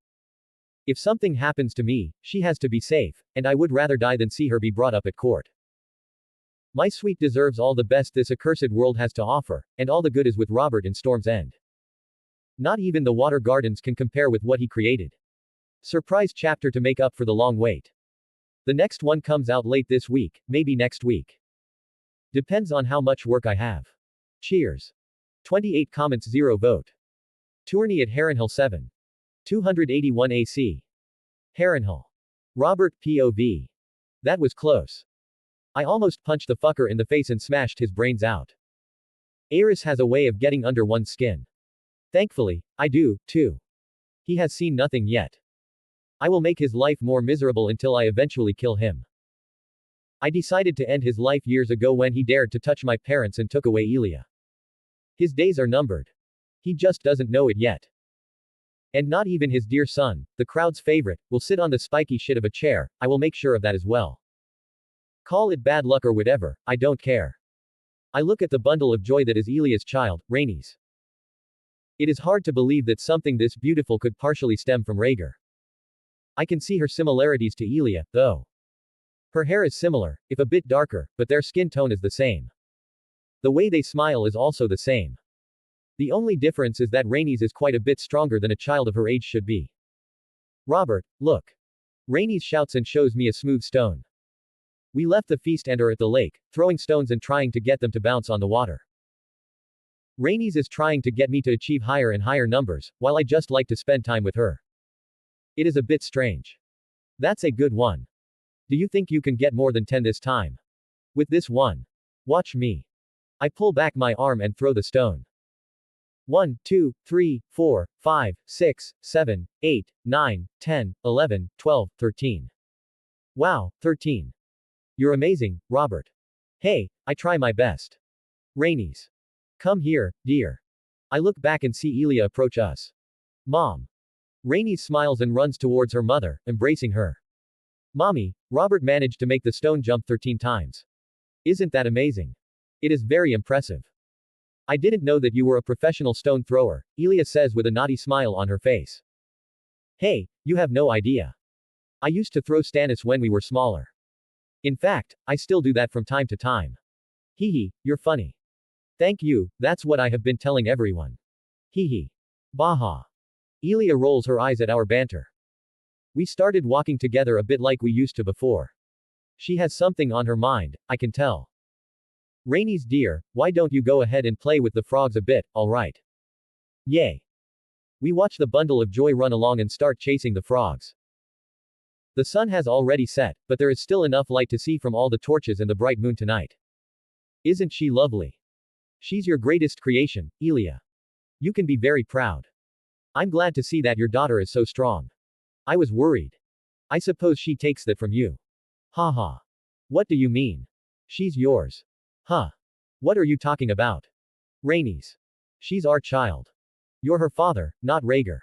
If something happens to me, she has to be safe, and I would rather die than see her be brought up at court. My sweet deserves all the best this accursed world has to offer, and all the good is with Robert in Storm's End. Not even the Water Gardens can compare with what he created. Surprise chapter to make up for the long wait. The next one comes out late this week, maybe next week. Depends on how much work I have. Cheers. 28 comments 0 vote. Tourney at Harrenhal 7. 281 AC. Harrenhal. Robert POV. That was close. I almost punched the fucker in the face and smashed his brains out. Aerys has a way of getting under one's skin. Thankfully, I do, too. He has seen nothing yet. I will make his life more miserable until I eventually kill him. I decided to end his life years ago when he dared to touch my parents and took away Elia. His days are numbered. He just doesn't know it yet. And not even his dear son, the crowd's favorite, will sit on the spiky shit of a chair. I will make sure of that as well. Call it bad luck or whatever, I don't care. I look at the bundle of joy that is Elia's child, Rhaenys. It is hard to believe that something this beautiful could partially stem from Rhaegar. I can see her similarities to Elia, though. Her hair is similar, if a bit darker, but their skin tone is the same. The way they smile is also the same. The only difference is that Rhaenys is quite a bit stronger than a child of her age should be. Robert, look. Rhaenys shouts and shows me a smooth stone. We left the feast and are at the lake, throwing stones and trying to get them to bounce on the water. Rhaenys is trying to get me to achieve higher and higher numbers, while I just like to spend time with her. It is a bit strange. That's a good one. Do you think you can get more than 10 this time? With this one. Watch me. I pull back my arm and throw the stone. 1, 2, 3, 4, 5, 6, 7, 8, 9, 10, 11, 12, 13. Wow, 13. You're amazing, Robert. Hey, I try my best. Rhaenys. Come here, dear. I look back and see Elia approach us. Mom. Rhaenys smiles and runs towards her mother, embracing her. Mommy, Robert managed to make the stone jump 13 times. Isn't that amazing? It is very impressive. I didn't know that you were a professional stone thrower, Elia says with a naughty smile on her face. Hey, you have no idea. I used to throw Stannis when we were smaller. In fact, I still do that from time to time. Hee hee, you're funny. Thank you, that's what I have been telling everyone. Hee hee. Baha. Elia rolls her eyes at our banter. We started walking together a bit like we used to before. She has something on her mind, I can tell. Rhaenys dear, why don't you go ahead and play with the frogs a bit, alright? Yay. We watch the bundle of joy run along and start chasing the frogs. The sun has already set, but there is still enough light to see from all the torches and the bright moon tonight. Isn't she lovely? She's your greatest creation, Elia. You can be very proud. I'm glad to see that your daughter is so strong. I was worried. I suppose she takes that from you. Haha. What do you mean? She's yours. Huh. What are you talking about? Rhaenys. She's our child. You're her father, not Rhaegar.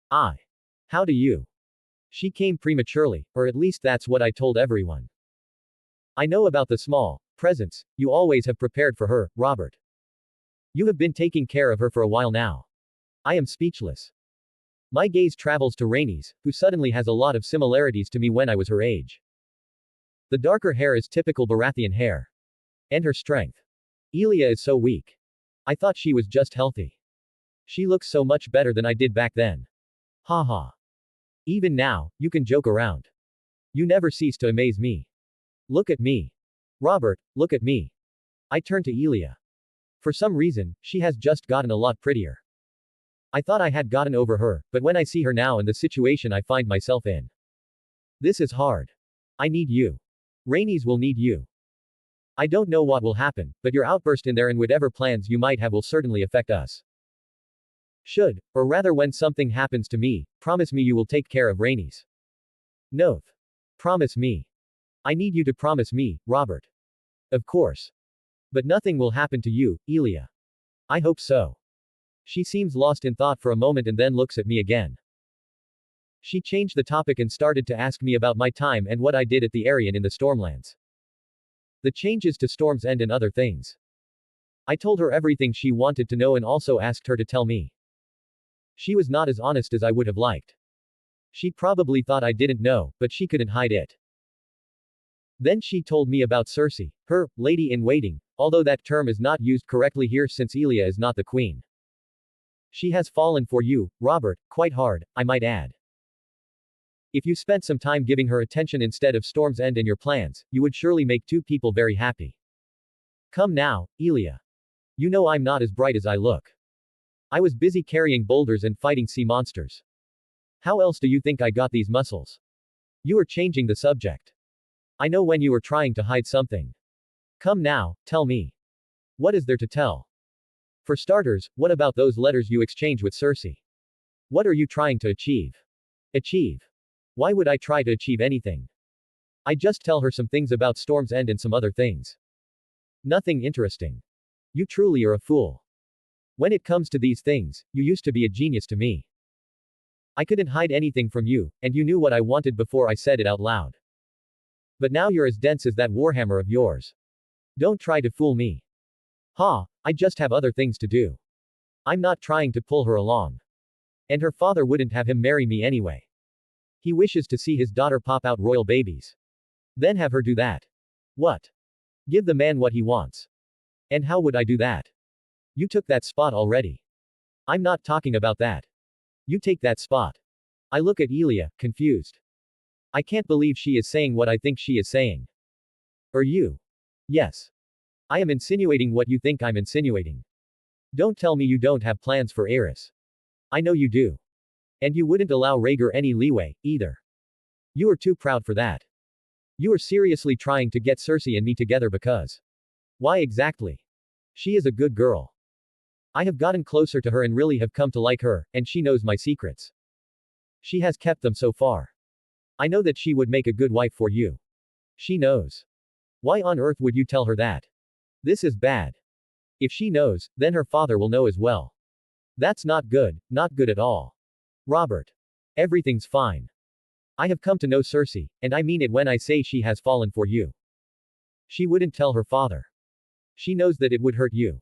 How do you? She came prematurely, or at least that's what I told everyone. I know about the small presents you always have prepared for her, Robert. You have been taking care of her for a while now. I am speechless. My gaze travels to Rhaenys, who suddenly has a lot of similarities to me when I was her age. The darker hair is typical Baratheon hair. And her strength. Elia is so weak. I thought she was just healthy. She looks so much better than I did back then. Haha. Even now, you can joke around. You never cease to amaze me. Look at me. Robert, look at me. I turn to Elia. For some reason, she has just gotten a lot prettier. I thought I had gotten over her, but when I see her now and the situation I find myself in. This is hard. I need you. Rhaenys will need you. I don't know what will happen, but your outburst in there and whatever plans you might have will certainly affect us. Or rather when something happens to me, promise me you will take care of Rhaenys. Noth. Promise me. I need you to promise me, Robert. Of course. But nothing will happen to you, Elia. I hope so. She seems lost in thought for a moment and then looks at me again. She changed the topic and started to ask me about my time and what I did at the Arryn in the Stormlands. The changes to Storm's End and other things. I told her everything she wanted to know and also asked her to tell me. She was not as honest as I would have liked. She probably thought I didn't know, but she couldn't hide it. Then she told me about Cersei, her lady-in-waiting, although that term is not used correctly here since Elia is not the queen. She has fallen for you, Robert, quite hard, I might add. If you spent some time giving her attention instead of Storm's End in your plans, you would surely make two people very happy. Come now, Elia. You know I'm not as bright as I look. I was busy carrying boulders and fighting sea monsters. How else do you think I got these muscles? You are changing the subject. I know when you were trying to hide something. Come now, tell me. What is there to tell? For starters, what about those letters you exchange with Cersei? What are you trying to achieve? Achieve? Why would I try to achieve anything? I just tell her some things about Storm's End and some other things. Nothing interesting. You truly are a fool. When it comes to these things, you used to be a genius to me. I couldn't hide anything from you, and you knew what I wanted before I said it out loud. But now you're as dense as that warhammer of yours. Don't try to fool me. Ha, I just have other things to do. I'm not trying to pull her along. And her father wouldn't have him marry me anyway. He wishes to see his daughter pop out royal babies. Then have her do that. What? Give the man what he wants. And how would I do that? You took that spot already. I'm not talking about that. You take that spot. I look at Elia, confused. I can't believe she is saying what I think she is saying. Or you? Yes. I am insinuating what you think I'm insinuating. Don't tell me you don't have plans for Aerys. I know you do. And you wouldn't allow Rhaegar any leeway, either. You are too proud for that. You are seriously trying to get Cersei and me together because. Why exactly? She is a good girl. I have gotten closer to her and really have come to like her, and she knows my secrets. She has kept them so far. I know that she would make a good wife for you. She knows. Why on earth would you tell her that? This is bad. If she knows, then her father will know as well. That's not good at all. Robert. Everything's fine. I have come to know Cersei, and I mean it when I say she has fallen for you. She wouldn't tell her father. She knows that it would hurt you.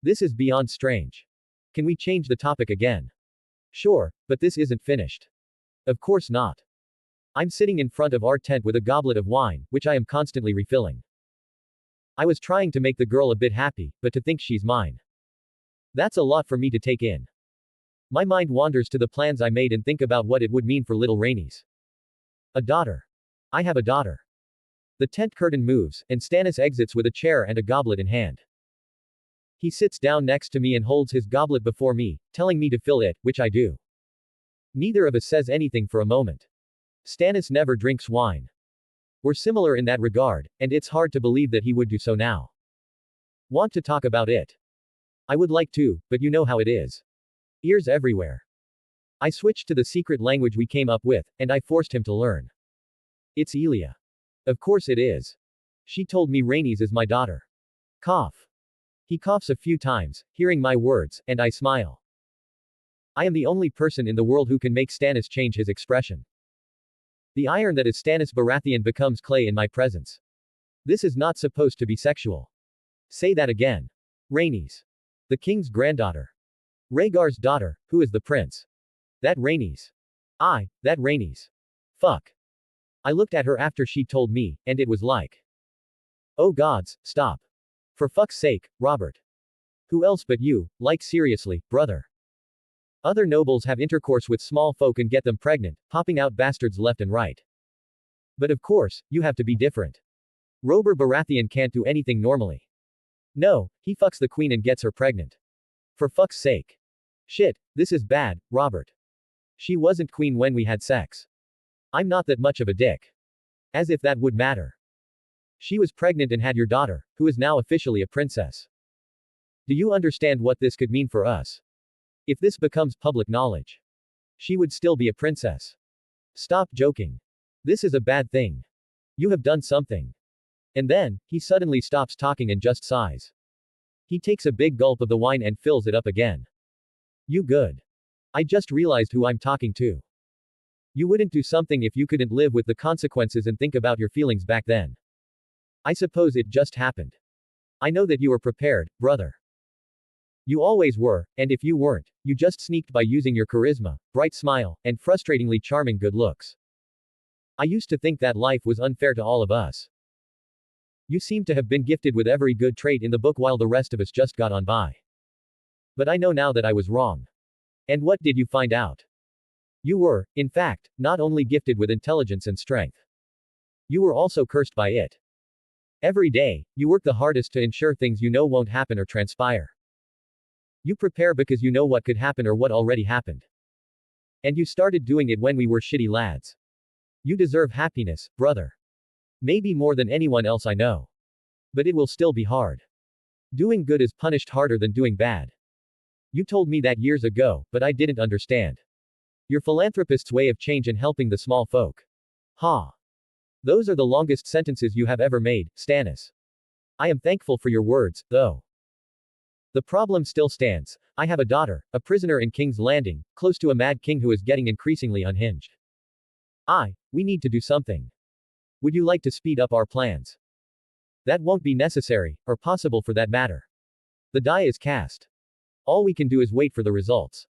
This is beyond strange. Can we change the topic again? Sure, but this isn't finished. Of course not. I'm sitting in front of our tent with a goblet of wine, which I am constantly refilling. I was trying to make the girl a bit happy, but to think she's mine. That's a lot for me to take in. My mind wanders to the plans I made and think about what it would mean for little Rhaenys. A daughter. I have a daughter. The tent curtain moves, and Stannis exits with a chair and a goblet in hand. He sits down next to me and holds his goblet before me, telling me to fill it, which I do. Neither of us says anything for a moment. Stannis never drinks wine. We're similar in that regard, and it's hard to believe that he would do so now. Want to talk about it? I would like to, but you know how it is. Ears everywhere. I switched to the secret language we came up with, and I forced him to learn. It's Elia. Of course it is. She told me Rhaenys is my daughter. Cough. He coughs a few times, hearing my words, and I smile. I am the only person in the world who can make Stannis change his expression. The iron that is Stannis Baratheon becomes clay in my presence. This is not supposed to be sexual. Say that again. Rhaenys. The king's granddaughter. Rhaegar's daughter, who is the prince. That Rhaenys. That Rhaenys. Fuck. I looked at her after she told me, and it was like. Oh gods, stop. For fuck's sake, Robert. Who else but you, like seriously, brother. Other nobles have intercourse with small folk and get them pregnant, popping out bastards left and right. But of course, you have to be different. Robert Baratheon can't do anything normally. No, he fucks the queen and gets her pregnant. For fuck's sake. Shit, this is bad, Robert. She wasn't queen when we had sex. I'm not that much of a dick. As if that would matter. She was pregnant and had your daughter, who is now officially a princess. Do you understand what this could mean for us? If this becomes public knowledge, she would still be a princess. Stop joking. This is a bad thing. You have done something. And then, he suddenly stops talking and just sighs. He takes a big gulp of the wine and fills it up again. You good. I just realized who I'm talking to. You wouldn't do something if you couldn't live with the consequences and think about your feelings back then. I suppose it just happened. I know that you were prepared, brother. You always were, and if you weren't, you just sneaked by using your charisma, bright smile, and frustratingly charming good looks. I used to think that life was unfair to all of us. You seem to have been gifted with every good trait in the book while the rest of us just got on by. But I know now that I was wrong. And what did you find out? You were, in fact, not only gifted with intelligence and strength. You were also cursed by it. Every day, you work the hardest to ensure things you know won't happen or transpire. You prepare because you know what could happen or what already happened. And you started doing it when we were shitty lads. You deserve happiness, brother. Maybe more than anyone else I know. But it will still be hard. Doing good is punished harder than doing bad. You told me that years ago, but I didn't understand. Your philanthropist's way of change and helping the small folk. Ha. Those are the longest sentences you have ever made, Stannis. I am thankful for your words, though. The problem still stands. I have a daughter, a prisoner in King's Landing, close to a mad king who is getting increasingly unhinged. We need to do something. Would you like to speed up our plans? That won't be necessary, or possible for that matter. The die is cast. All we can do is wait for the results.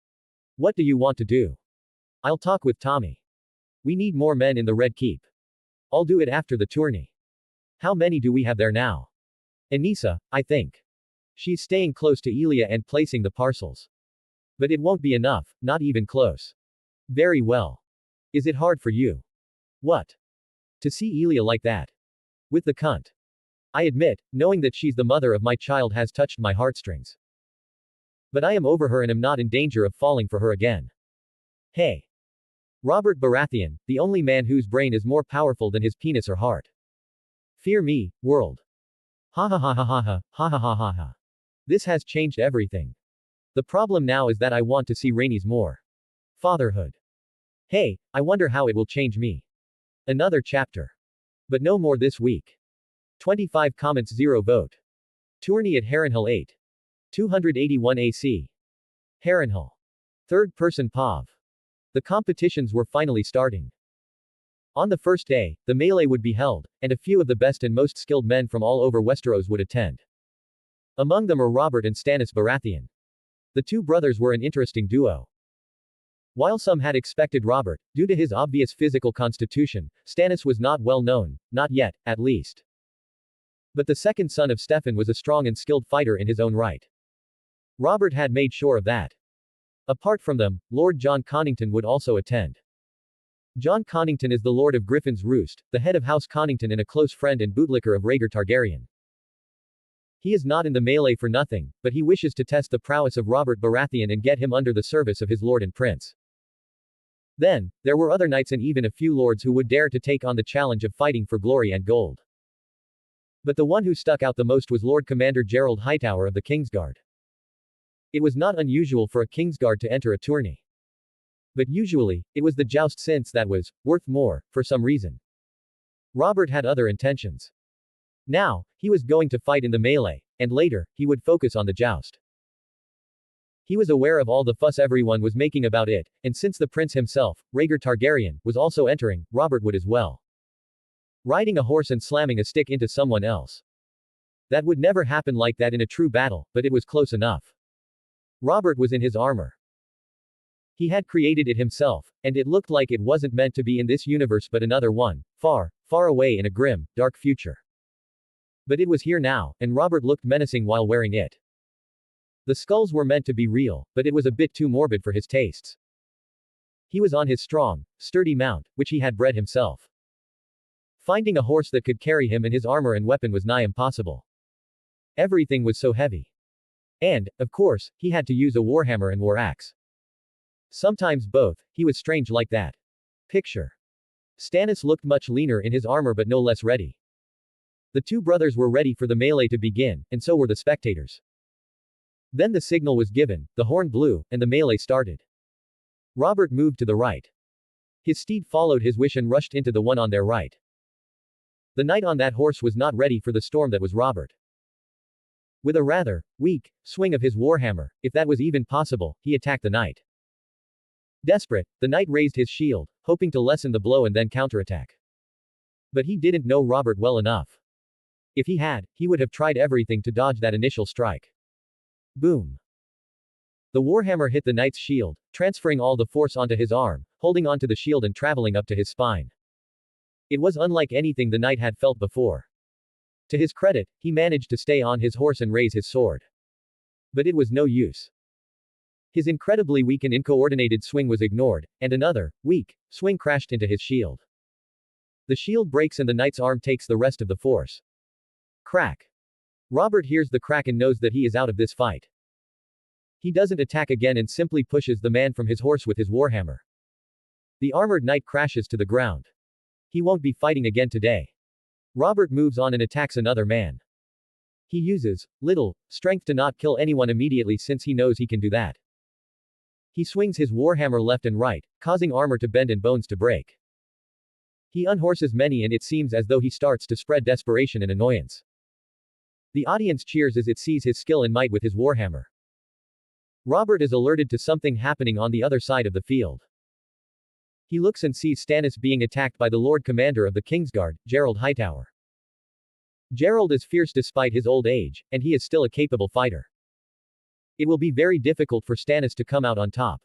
What do you want to do? I'll talk with Tommy. We need more men in the Red Keep. I'll do it after the tourney. How many do we have there now? Anissa, I think. She's staying close to Elia and placing the parcels. But it won't be enough, not even close. Very well. Is it hard for you? What? To see Elia like that? With the cunt. I admit, knowing that she's the mother of my child has touched my heartstrings. But I am over her and am not in danger of falling for her again. Hey. Robert Baratheon, the only man whose brain is more powerful than his penis or heart. Fear me, world. Ha ha ha ha ha ha, ha ha ha ha ha. This has changed everything. The problem now is that I want to see Rhaenys more. Fatherhood. Hey, I wonder how it will change me. Another chapter. But no more this week. 25 comments 0 vote. Tourney at Harrenhal 8. 281 AC. Harrenhal. Third person POV. The competitions were finally starting. On the first day, the melee would be held, and a few of the best and most skilled men from all over Westeros would attend. Among them are Robert and Stannis Baratheon. The two brothers were an interesting duo. While some had expected Robert, due to his obvious physical constitution, Stannis was not well known, not yet, at least. But the second son of Steffan was a strong and skilled fighter in his own right. Robert had made sure of that. Apart from them, Lord Jon Connington would also attend. Jon Connington is the Lord of Griffin's Roost, the head of House Connington and a close friend and bootlicker of Rhaegar Targaryen. He is not in the melee for nothing, but he wishes to test the prowess of Robert Baratheon and get him under the service of his lord and prince. Then, there were other knights and even a few lords who would dare to take on the challenge of fighting for glory and gold. But the one who stuck out the most was Lord Commander Gerald Hightower of the Kingsguard. It was not unusual for a Kingsguard to enter a tourney. But usually, it was the joust since that was worth more, for some reason. Robert had other intentions. Now, he was going to fight in the melee, and later, he would focus on the joust. He was aware of all the fuss everyone was making about it, and since the prince himself, Rhaegar Targaryen, was also entering, Robert would as well. Riding a horse and slamming a stick into someone else. That would never happen like that in a true battle, but it was close enough. Robert was in his armor. He had created it himself, and it looked like it wasn't meant to be in this universe but another one, far, far away in a grim, dark future. But it was here now, and Robert looked menacing while wearing it. The skulls were meant to be real, but it was a bit too morbid for his tastes. He was on his strong, sturdy mount, which he had bred himself. Finding a horse that could carry him and his armor and weapon was nigh impossible. Everything was so heavy. And, of course, he had to use a warhammer and war axe. Sometimes both, he was strange like that. Picture. Stannis looked much leaner in his armor but no less ready. The two brothers were ready for the melee to begin, and so were the spectators. Then the signal was given, the horn blew, and the melee started. Robert moved to the right. His steed followed his wish and rushed into the one on their right. The knight on that horse was not ready for the storm that was Robert. With a rather weak swing of his warhammer, if that was even possible, he attacked the knight. Desperate, the knight raised his shield, hoping to lessen the blow and then counterattack. But he didn't know Robert well enough. If he had, he would have tried everything to dodge that initial strike. Boom. The warhammer hit the knight's shield, transferring all the force onto his arm, holding onto the shield and traveling up to his spine. It was unlike anything the knight had felt before. To his credit, he managed to stay on his horse and raise his sword. But it was no use. His incredibly weak and uncoordinated swing was ignored, and another, weak, swing crashed into his shield. The shield breaks and the knight's arm takes the rest of the force. Crack. Robert hears the crack and knows that he is out of this fight. He doesn't attack again and simply pushes the man from his horse with his warhammer. The armored knight crashes to the ground. He won't be fighting again today. Robert moves on and attacks another man. He uses little strength to not kill anyone immediately since he knows he can do that. He swings his warhammer left and right, causing armor to bend and bones to break. He unhorses many and it seems as though he starts to spread desperation and annoyance. The audience cheers as it sees his skill and might with his warhammer. Robert is alerted to something happening on the other side of the field. He looks and sees Stannis being attacked by the Lord Commander of the Kingsguard, Gerald Hightower. Gerald is fierce despite his old age, and he is still a capable fighter. It will be very difficult for Stannis to come out on top.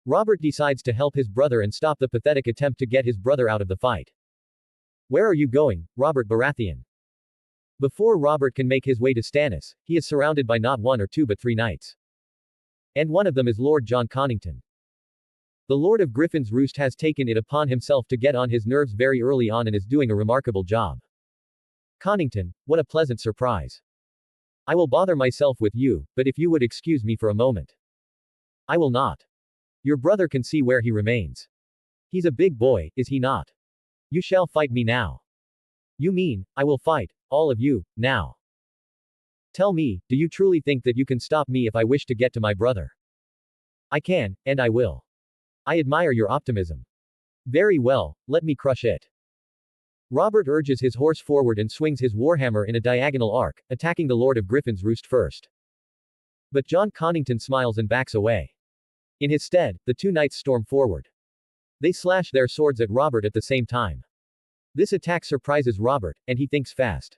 Robert decides to help his brother and stop the pathetic attempt to get his brother out of the fight. Where are you going, Robert Baratheon? Before Robert can make his way to Stannis, he is surrounded by not one or two but three knights. And one of them is Lord Jon Connington. The Lord of Griffin's Roost has taken it upon himself to get on his nerves very early on and is doing a remarkable job. Connington, what a pleasant surprise. I will bother myself with you, but if you would excuse me for a moment. I will not. Your brother can see where he remains. He's a big boy, is he not? You shall fight me now. You mean, I will fight, all of you, now. Tell me, do you truly think that you can stop me if I wish to get to my brother? I can, and I will. I admire your optimism. Very well, let me crush it. Robert urges his horse forward and swings his warhammer in a diagonal arc, attacking the Lord of Griffin's Roost first. But Jon Connington smiles and backs away. In his stead, the two knights storm forward. They slash their swords at Robert at the same time. This attack surprises Robert, and he thinks fast.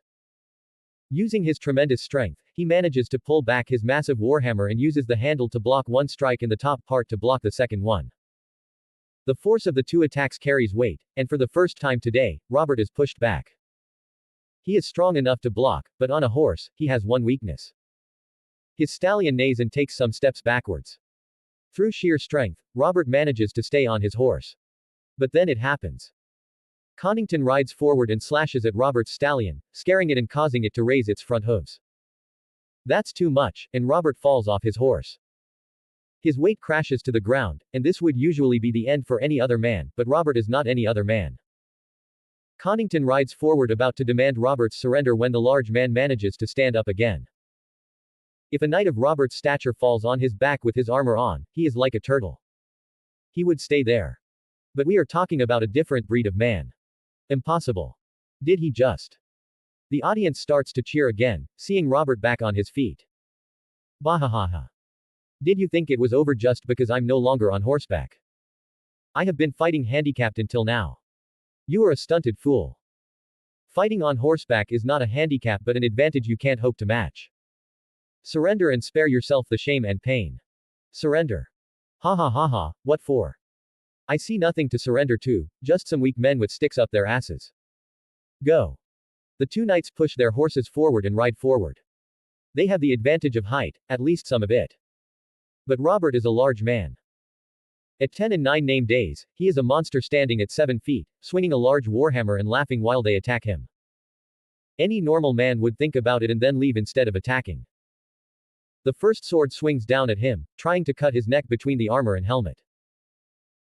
Using his tremendous strength, he manages to pull back his massive warhammer and uses the handle to block one strike and the top part to block the second one. The force of the two attacks carries weight, and for the first time today, Robert is pushed back. He is strong enough to block, but on a horse, he has one weakness. His stallion neighs and takes some steps backwards. Through sheer strength, Robert manages to stay on his horse. But then it happens. Connington rides forward and slashes at Robert's stallion, scaring it and causing it to raise its front hooves. That's too much, and Robert falls off his horse. His weight crashes to the ground, and this would usually be the end for any other man, but Robert is not any other man. Connington rides forward about to demand Robert's surrender when the large man manages to stand up again. If a knight of Robert's stature falls on his back with his armor on, he is like a turtle. He would stay there. But we are talking about a different breed of man. Impossible. Did he just? The audience starts to cheer again, seeing Robert back on his feet. Bahahaha. Did you think it was over just because I'm no longer on horseback? I have been fighting handicapped until now. You are a stunted fool. Fighting on horseback is not a handicap but an advantage you can't hope to match. Surrender and spare yourself the shame and pain. Surrender. Ha ha ha ha, what for? I see nothing to surrender to, just some weak men with sticks up their asses. Go. The two knights push their horses forward and ride forward. They have the advantage of height, at least some of it. But Robert is a large man. At 10 and 9 named days, he is a monster standing at 7 feet, swinging a large warhammer and laughing while they attack him. Any normal man would think about it and then leave instead of attacking. The first sword swings down at him, trying to cut his neck between the armor and helmet.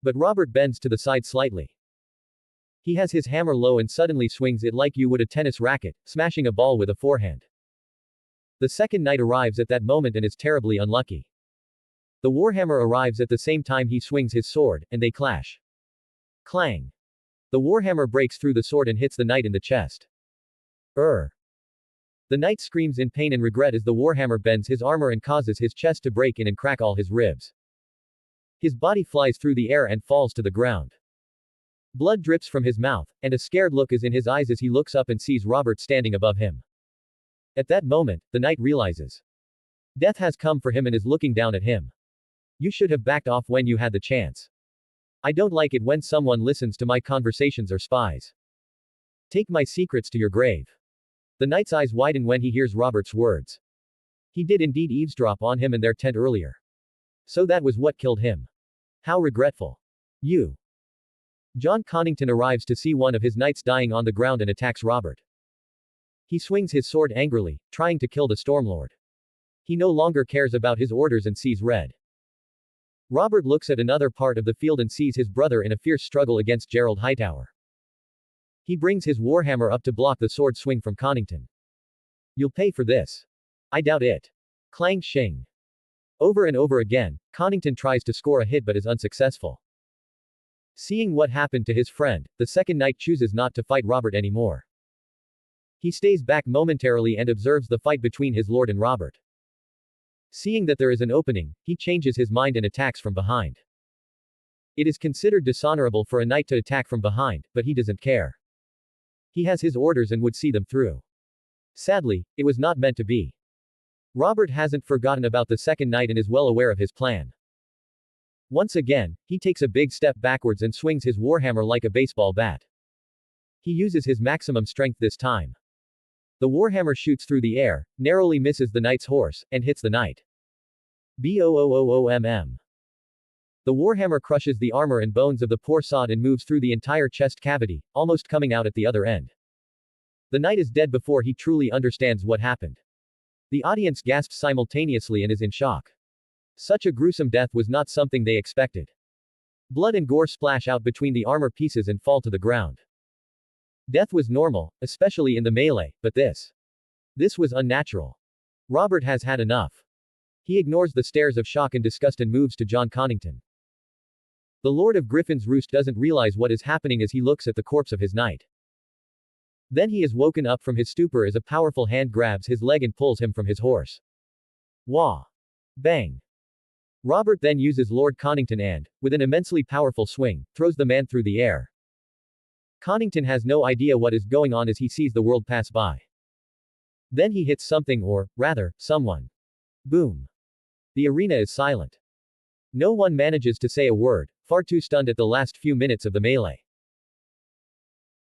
But Robert bends to the side slightly. He has his hammer low and suddenly swings it like you would a tennis racket, smashing a ball with a forehand. The second knight arrives at that moment and is terribly unlucky. The warhammer arrives at the same time he swings his sword, and they clash. Clang. The warhammer breaks through the sword and hits the knight in the chest. The knight screams in pain and regret as the warhammer bends his armor and causes his chest to break in and crack all his ribs. His body flies through the air and falls to the ground. Blood drips from his mouth, and a scared look is in his eyes as he looks up and sees Robert standing above him. At that moment, the knight realizes death has come for him and is looking down at him. You should have backed off when you had the chance. I don't like it when someone listens to my conversations or spies. Take my secrets to your grave. The knight's eyes widen when he hears Robert's words. He did indeed eavesdrop on him in their tent earlier. So that was what killed him. How regretful. You. Jon Connington arrives to see one of his knights dying on the ground and attacks Robert. He swings his sword angrily, trying to kill the Stormlord. He no longer cares about his orders and sees red. Robert looks at another part of the field and sees his brother in a fierce struggle against Gerald Hightower. He brings his warhammer up to block the sword swing from Connington. You'll pay for this. I doubt it. Clang shing. Over and over again, Connington tries to score a hit but is unsuccessful. Seeing what happened to his friend, the second knight chooses not to fight Robert anymore. He stays back momentarily and observes the fight between his lord and Robert. Seeing that there is an opening, he changes his mind and attacks from behind. It is considered dishonorable for a knight to attack from behind, but he doesn't care. He has his orders and would see them through. Sadly, it was not meant to be. Robert hasn't forgotten about the second knight and is well aware of his plan. Once again, he takes a big step backwards and swings his warhammer like a baseball bat. He uses his maximum strength this time. The warhammer shoots through the air, narrowly misses the knight's horse, and hits the knight. BOOOOOMM. The warhammer crushes the armor and bones of the poor sod and moves through the entire chest cavity, almost coming out at the other end. The knight is dead before he truly understands what happened. The audience gasps simultaneously and is in shock. Such a gruesome death was not something they expected. Blood and gore splash out between the armor pieces and fall to the ground. Death was normal, especially in the melee, but this was unnatural. Robert has had enough. He ignores the stares of shock and disgust and moves to John Connington. The Lord of Griffin's Roost doesn't realize what is happening as he looks at the corpse of his knight. Then he is woken up from his stupor as a powerful hand grabs his leg and pulls him from his horse. Wah! Bang! Robert then uses Lord Connington and, with an immensely powerful swing, throws the man through the air. Connington has no idea what is going on as he sees the world pass by. Then he hits something or, rather, someone. Boom! The arena is silent. No one manages to say a word, far too stunned at the last few minutes of the melee.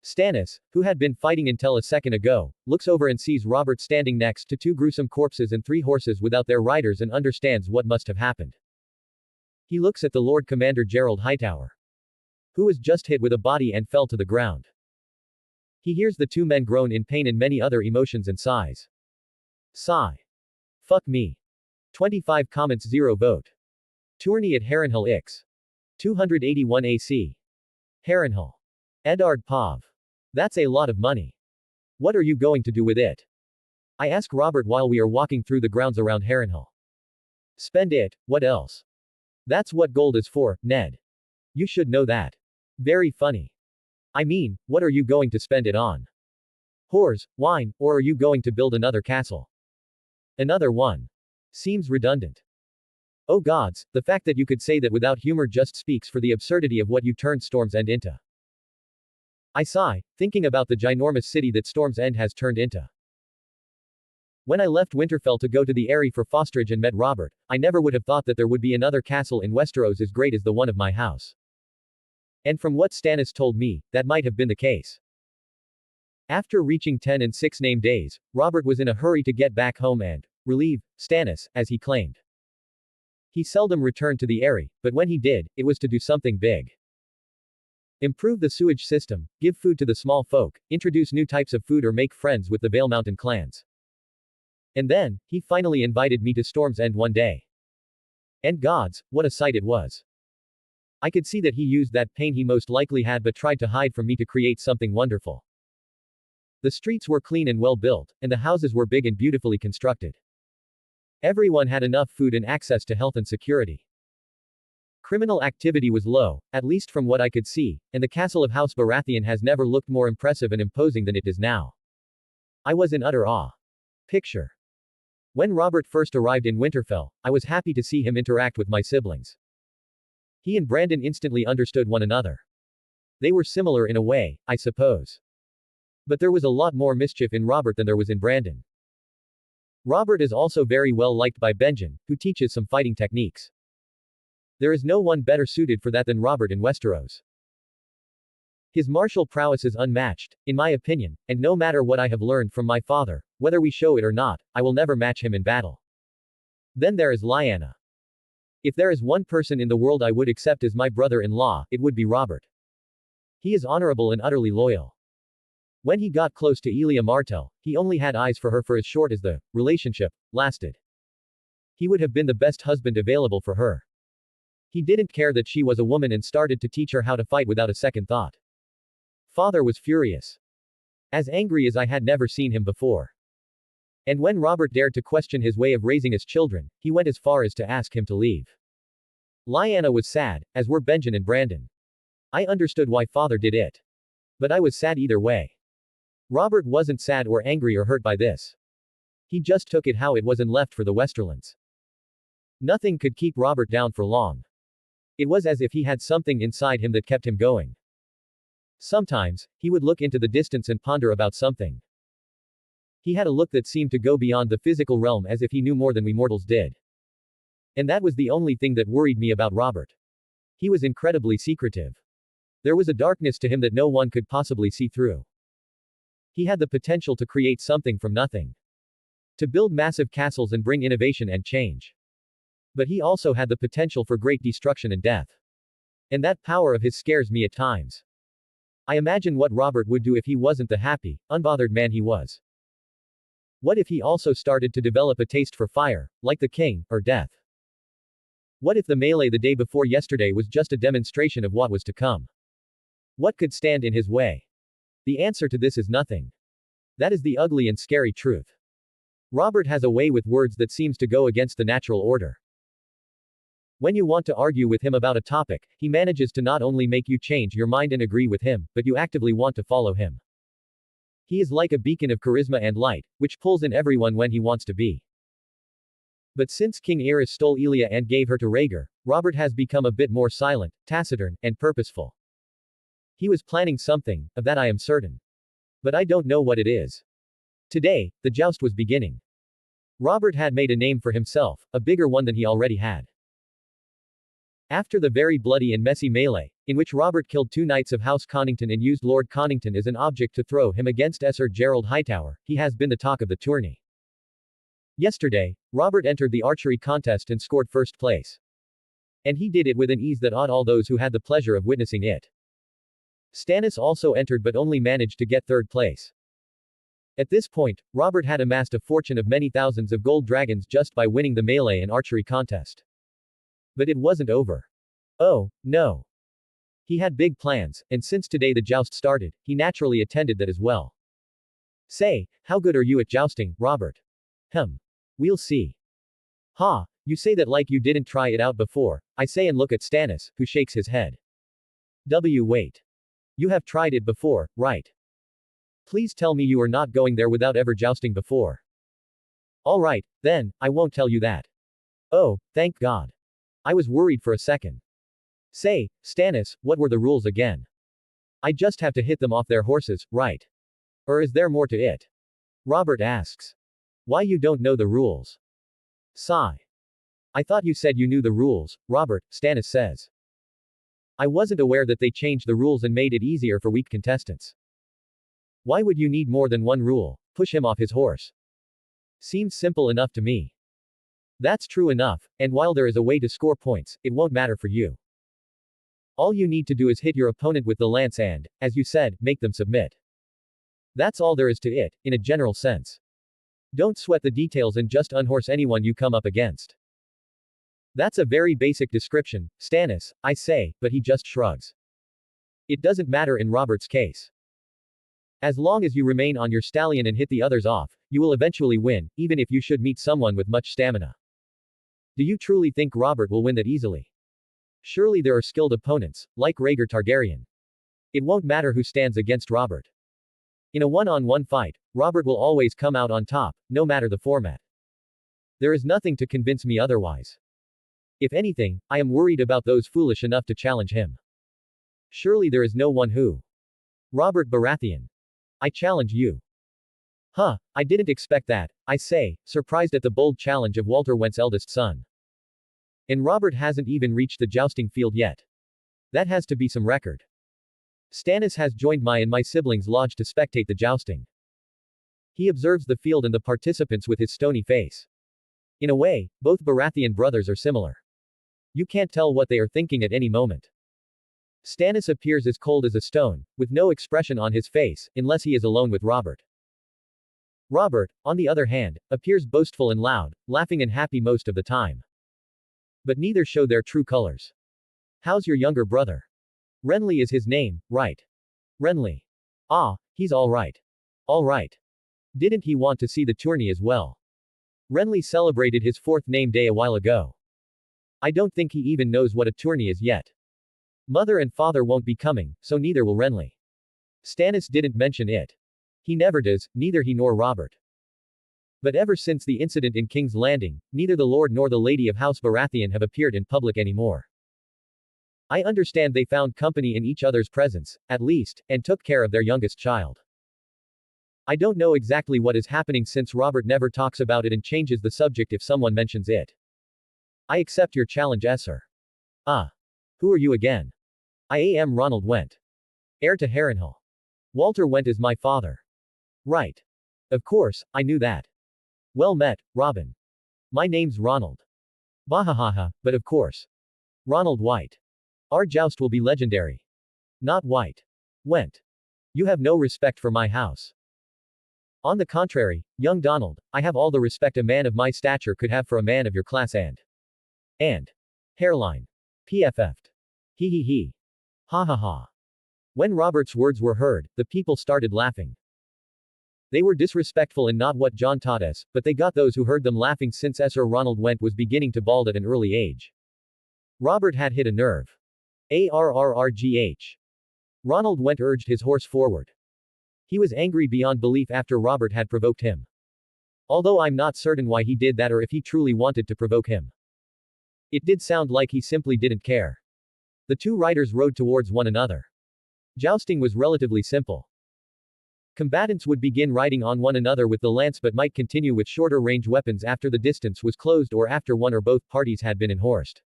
Stannis, who had been fighting until a second ago, looks over and sees Robert standing next to two gruesome corpses and three horses without their riders and understands what must have happened. He looks at the Lord Commander Gerald Hightower, who was just hit with a body and fell to the ground. He hears the two men groan in pain and many other emotions and sighs. Sigh. Fuck me. 25 comments 0 vote. Tourney at Harrenhal Ix. 281 AC. Harrenhal. Eddard Pav. That's a lot of money. What are you going to do with it? I ask Robert while we are walking through the grounds around Harrenhal. Spend it, what else? That's what gold is for, Ned. You should know that. Very funny. I mean, what are you going to spend it on? Whores, wine, or are you going to build another castle? Another one. Seems redundant. Oh gods, the fact that you could say that without humor just speaks for the absurdity of what you turned Storm's End into. I sigh, thinking about the ginormous city that Storm's End has turned into. When I left Winterfell to go to the Eyrie for fosterage and met Robert, I never would have thought that there would be another castle in Westeros as great as the one of my house. And from what Stannis told me, that might have been the case. After reaching 10 and 6 name days, Robert was in a hurry to get back home and relieve Stannis, as he claimed. He seldom returned to the Eyrie, but when he did, it was to do something big. Improve the sewage system, give food to the small folk, introduce new types of food or make friends with the Vale Mountain clans. And then, he finally invited me to Storm's End one day. And gods, what a sight it was. I could see that he used that pain he most likely had but tried to hide from me to create something wonderful. The streets were clean and well built, and the houses were big and beautifully constructed. Everyone had enough food and access to health and security. Criminal activity was low, at least from what I could see, and the castle of House Baratheon has never looked more impressive and imposing than it does now. I was in utter awe. Picture. When Robert first arrived in Winterfell, I was happy to see him interact with my siblings. He and Brandon instantly understood one another. They were similar in a way, I suppose. But there was a lot more mischief in Robert than there was in Brandon. Robert is also very well liked by Benjen, who teaches some fighting techniques. There is no one better suited for that than Robert in Westeros. His martial prowess is unmatched, in my opinion, and no matter what I have learned from my father, whether we show it or not, I will never match him in battle. Then there is Lyanna. If there is one person in the world I would accept as my brother-in-law, it would be Robert. He is honorable and utterly loyal. When he got close to Elia Martell, he only had eyes for her for as short as the relationship lasted. He would have been the best husband available for her. He didn't care that she was a woman and started to teach her how to fight without a second thought. Father was furious. As angry as I had never seen him before. And when Robert dared to question his way of raising his children, he went as far as to ask him to leave. Lyanna was sad, as were Benjen and Brandon. I understood why father did it. But I was sad either way. Robert wasn't sad or angry or hurt by this. He just took it how it was and left for the Westerlands. Nothing could keep Robert down for long. It was as if he had something inside him that kept him going. Sometimes, he would look into the distance and ponder about something. He had a look that seemed to go beyond the physical realm, as if he knew more than we mortals did. And that was the only thing that worried me about Robert. He was incredibly secretive. There was a darkness to him that no one could possibly see through. He had the potential to create something from nothing. To build massive castles and bring innovation and change. But he also had the potential for great destruction and death. And that power of his scares me at times. I imagine what Robert would do if he wasn't the happy, unbothered man he was. What if he also started to develop a taste for fire, like the king, or death? What if the melee the day before yesterday was just a demonstration of what was to come? What could stand in his way? The answer to this is nothing. That is the ugly and scary truth. Robert has a way with words that seems to go against the natural order. When you want to argue with him about a topic, he manages to not only make you change your mind and agree with him, but you actively want to follow him. He is like a beacon of charisma and light, which pulls in everyone when he wants to be. But since King Aerys stole Elia and gave her to Rhaegar, Robert has become a bit more silent, taciturn, and purposeful. He was planning something, of that I am certain. But I don't know what it is. Today, the joust was beginning. Robert had made a name for himself, a bigger one than he already had. After the very bloody and messy melee, in which Robert killed 2 knights of House Connington and used Lord Connington as an object to throw him against Sir Gerald Hightower, he has been the talk of the tourney. Yesterday, Robert entered the archery contest and scored first place. And he did it with an ease that awed all those who had the pleasure of witnessing it. Stannis also entered but only managed to get third place. At this point, Robert had amassed a fortune of many thousands of gold dragons just by winning the melee and archery contest. But it wasn't over. Oh, no. He had big plans, and since today the joust started, he naturally attended that as well. Say, how good are you at jousting, Robert? We'll see. Ha, you say that like you didn't try it out before, I say and look at Stannis, who shakes his head. Wait. You have tried it before, right? Please tell me you are not going there without ever jousting before. Alright, then, I won't tell you that. Oh, thank God. I was worried for a second. Say, Stannis, what were the rules again? I just have to hit them off their horses, right? Or is there more to it? Robert asks. Why you don't know the rules? Sigh. I thought you said you knew the rules, Robert, Stannis says. I wasn't aware that they changed the rules and made it easier for weak contestants. Why would you need more than one rule? Push him off his horse. Seems simple enough to me. That's true enough, and while there is a way to score points, it won't matter for you. All you need to do is hit your opponent with the lance and, as you said, make them submit. That's all there is to it, in a general sense. Don't sweat the details and just unhorse anyone you come up against. That's a very basic description, Stannis, I say, but he just shrugs. It doesn't matter in Robert's case. As long as you remain on your stallion and hit the others off, you will eventually win, even if you should meet someone with much stamina. Do you truly think Robert will win that easily? Surely there are skilled opponents, like Rhaegar Targaryen. It won't matter who stands against Robert. In a one-on-one fight, Robert will always come out on top, no matter the format. There is nothing to convince me otherwise. If anything, I am worried about those foolish enough to challenge him. Surely there is no one who. Robert Baratheon. I challenge you. I didn't expect that, I say, surprised at the bold challenge of Walter Went's eldest son. And Robert hasn't even reached the jousting field yet. That has to be some record. Stannis has joined my siblings' lodge to spectate the jousting. He observes the field and the participants with his stony face. In a way, both Baratheon brothers are similar. You can't tell what they are thinking at any moment. Stannis appears as cold as a stone, with no expression on his face, unless he is alone with Robert. Robert, on the other hand, appears boastful and loud, laughing and happy most of the time. But neither show their true colors. How's your younger brother? Renly is his name, right? Renly. Ah, he's all right. All right. Didn't he want to see the tourney as well? Renly celebrated his fourth name day a while ago. I don't think he even knows what a tourney is yet. Mother and father won't be coming, so neither will Renly. Stannis didn't mention it. He never does, neither he nor Robert. But ever since the incident in King's Landing, neither the Lord nor the Lady of House Baratheon have appeared in public anymore. I understand they found company in each other's presence, at least, and took care of their youngest child. I don't know exactly what is happening since Robert never talks about it and changes the subject if someone mentions it. I accept your challenge, Esser. Ah. Who are you again? I am Ronald Went. Heir to Harrenhal. Walter Went is my father. Right. Of course, I knew that. Well met, Robin. My name's Ronald. Bahahaha, but of course. Ronald White. Our joust will be legendary. Not White. Went. You have no respect for my house. On the contrary, young Donald, I have all the respect a man of my stature could have for a man of your class and hairline. PFF'd. He he he. Ha ha ha. When Robert's words were heard, the people started laughing. They were disrespectful and not what John taught us, but they got those who heard them laughing since Sir Ronald Went was beginning to bald at an early age. Robert had hit a nerve. Arrrgh. Ronald Went urged his horse forward. He was angry beyond belief after Robert had provoked him. Although I'm not certain why he did that or if he truly wanted to provoke him. It did sound like he simply didn't care. The two riders rode towards one another. Jousting was relatively simple. Combatants would begin riding on one another with the lance but might continue with shorter range weapons after the distance was closed or after one or both parties had been enhorsed.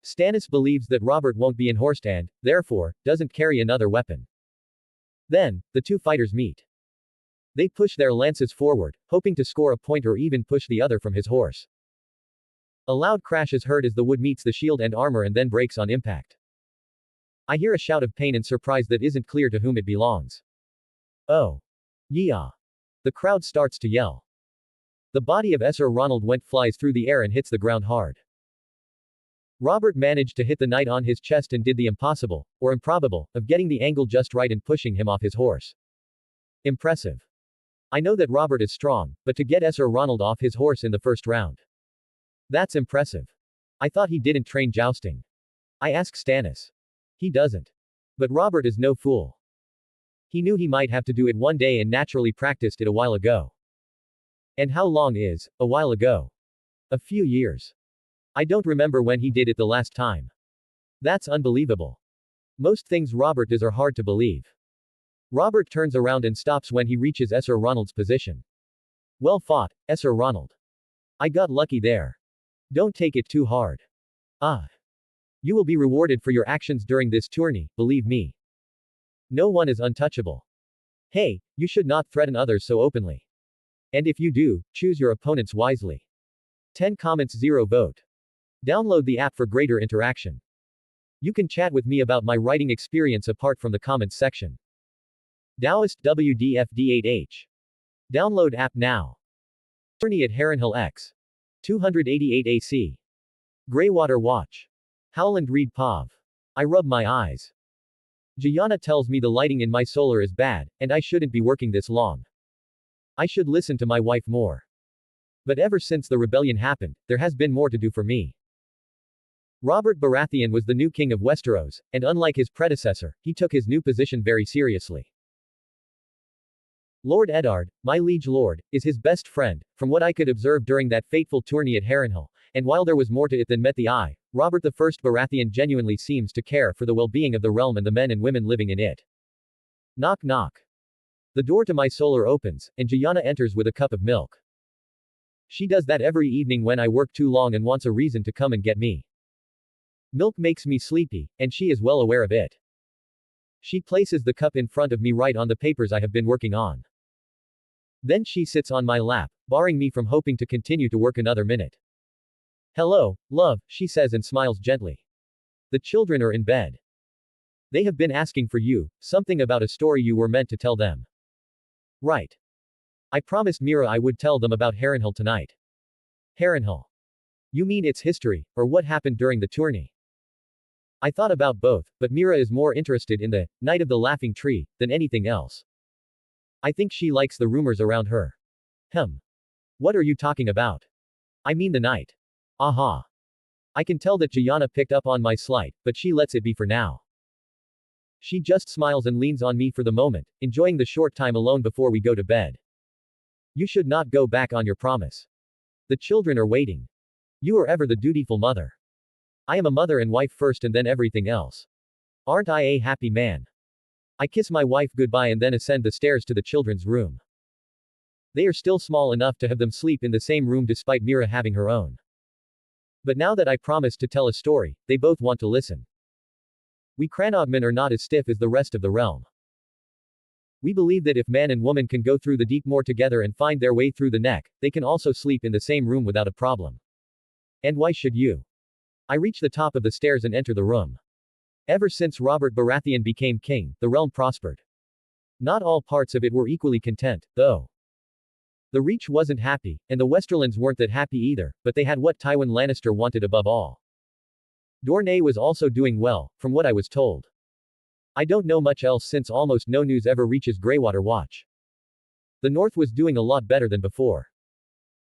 Stannis believes that Robert won't be enhorsed and, therefore, doesn't carry another weapon. Then, the two fighters meet. They push their lances forward, hoping to score a point or even push the other from his horse. A loud crash is heard as the wood meets the shield and armor and then breaks on impact. I hear a shout of pain and surprise that isn't clear to whom it belongs. Oh. Yeah. The crowd starts to yell. The body of Sir Ronald Went flies through the air and hits the ground hard. Robert managed to hit the knight on his chest and did the impossible, or improbable, of getting the angle just right and pushing him off his horse. Impressive. I know that Robert is strong, but to get Sir Ronald off his horse in the first round. That's impressive. I thought he didn't train jousting. I asked Stannis. He doesn't. But Robert is no fool. He knew he might have to do it one day and naturally practiced it a while ago. And how long is a while ago? A few years. I don't remember when he did it the last time. That's unbelievable. Most things Robert does are hard to believe. Robert turns around and stops when he reaches Sir Ronald's position. Well fought, Sir Ronald. I got lucky there. Don't take it too hard. Ah. You will be rewarded for your actions during this tourney, believe me. No one is untouchable. Hey, you should not threaten others so openly. And if you do, choose your opponents wisely. 10 comments 0 vote. Download the app for greater interaction. You can chat with me about my writing experience apart from the comments section. Daoist WDFD8H. Download app now. Tourney at Harrenhal X. 288 AC. Greywater Watch. Howland Reed Pav. I rub my eyes. Gianna tells me the lighting in my solar is bad, and I shouldn't be working this long. I should listen to my wife more. But ever since the rebellion happened, there has been more to do for me. Robert Baratheon was the new king of Westeros, and unlike his predecessor, he took his new position very seriously. Lord Eddard, my liege lord, is his best friend, from what I could observe during that fateful tourney at Harrenhal, and while there was more to it than met the eye, Robert I Baratheon genuinely seems to care for the well-being of the realm and the men and women living in it. Knock knock. The door to my solar opens, and Gianna enters with a cup of milk. She does that every evening when I work too long and wants a reason to come and get me. Milk makes me sleepy, and she is well aware of it. She places the cup in front of me right on the papers I have been working on. Then she sits on my lap, barring me from hoping to continue to work another minute. Hello, love, she says and smiles gently. The children are in bed. They have been asking for you, something about a story you were meant to tell them. Right. I promised Mira I would tell them about Harrenhal tonight. Harrenhal. You mean its history, or what happened during the tourney? I thought about both, but Mira is more interested in the Night of the Laughing Tree than anything else. I think she likes the rumors around her. What are you talking about? I mean the night. Aha. I can tell that Gianna picked up on my slight, but she lets it be for now. She just smiles and leans on me for the moment, enjoying the short time alone before we go to bed. You should not go back on your promise. The children are waiting. You are ever the dutiful mother. I am a mother and wife first and then everything else. Aren't I a happy man? I kiss my wife goodbye and then ascend the stairs to the children's room. They are still small enough to have them sleep in the same room despite Mira having her own. But now that I promised to tell a story, they both want to listen. We Cranogmen are not as stiff as the rest of the realm. We believe that if man and woman can go through the deep moor together and find their way through the neck, they can also sleep in the same room without a problem. And why should you? I reach the top of the stairs and enter the room. Ever since Robert Baratheon became king, the realm prospered. Not all parts of it were equally content, though. The Reach wasn't happy, and the Westerlands weren't that happy either, but they had what Tywin Lannister wanted above all. Dorne was also doing well, from what I was told. I don't know much else since almost no news ever reaches Greywater Watch. The North was doing a lot better than before.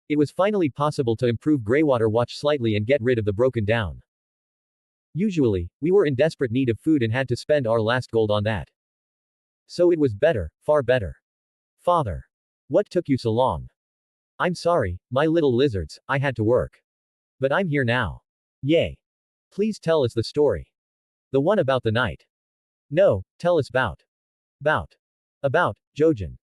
It was finally possible to improve Greywater Watch slightly and get rid of the broken down. Usually, we were in desperate need of food and had to spend our last gold on that. So it was better, far better. Father. What took you so long? I'm sorry, my little lizards, I had to work. But I'm here now. Yay. Please tell us the story. The one about the night. No, tell us about. About, Jojen.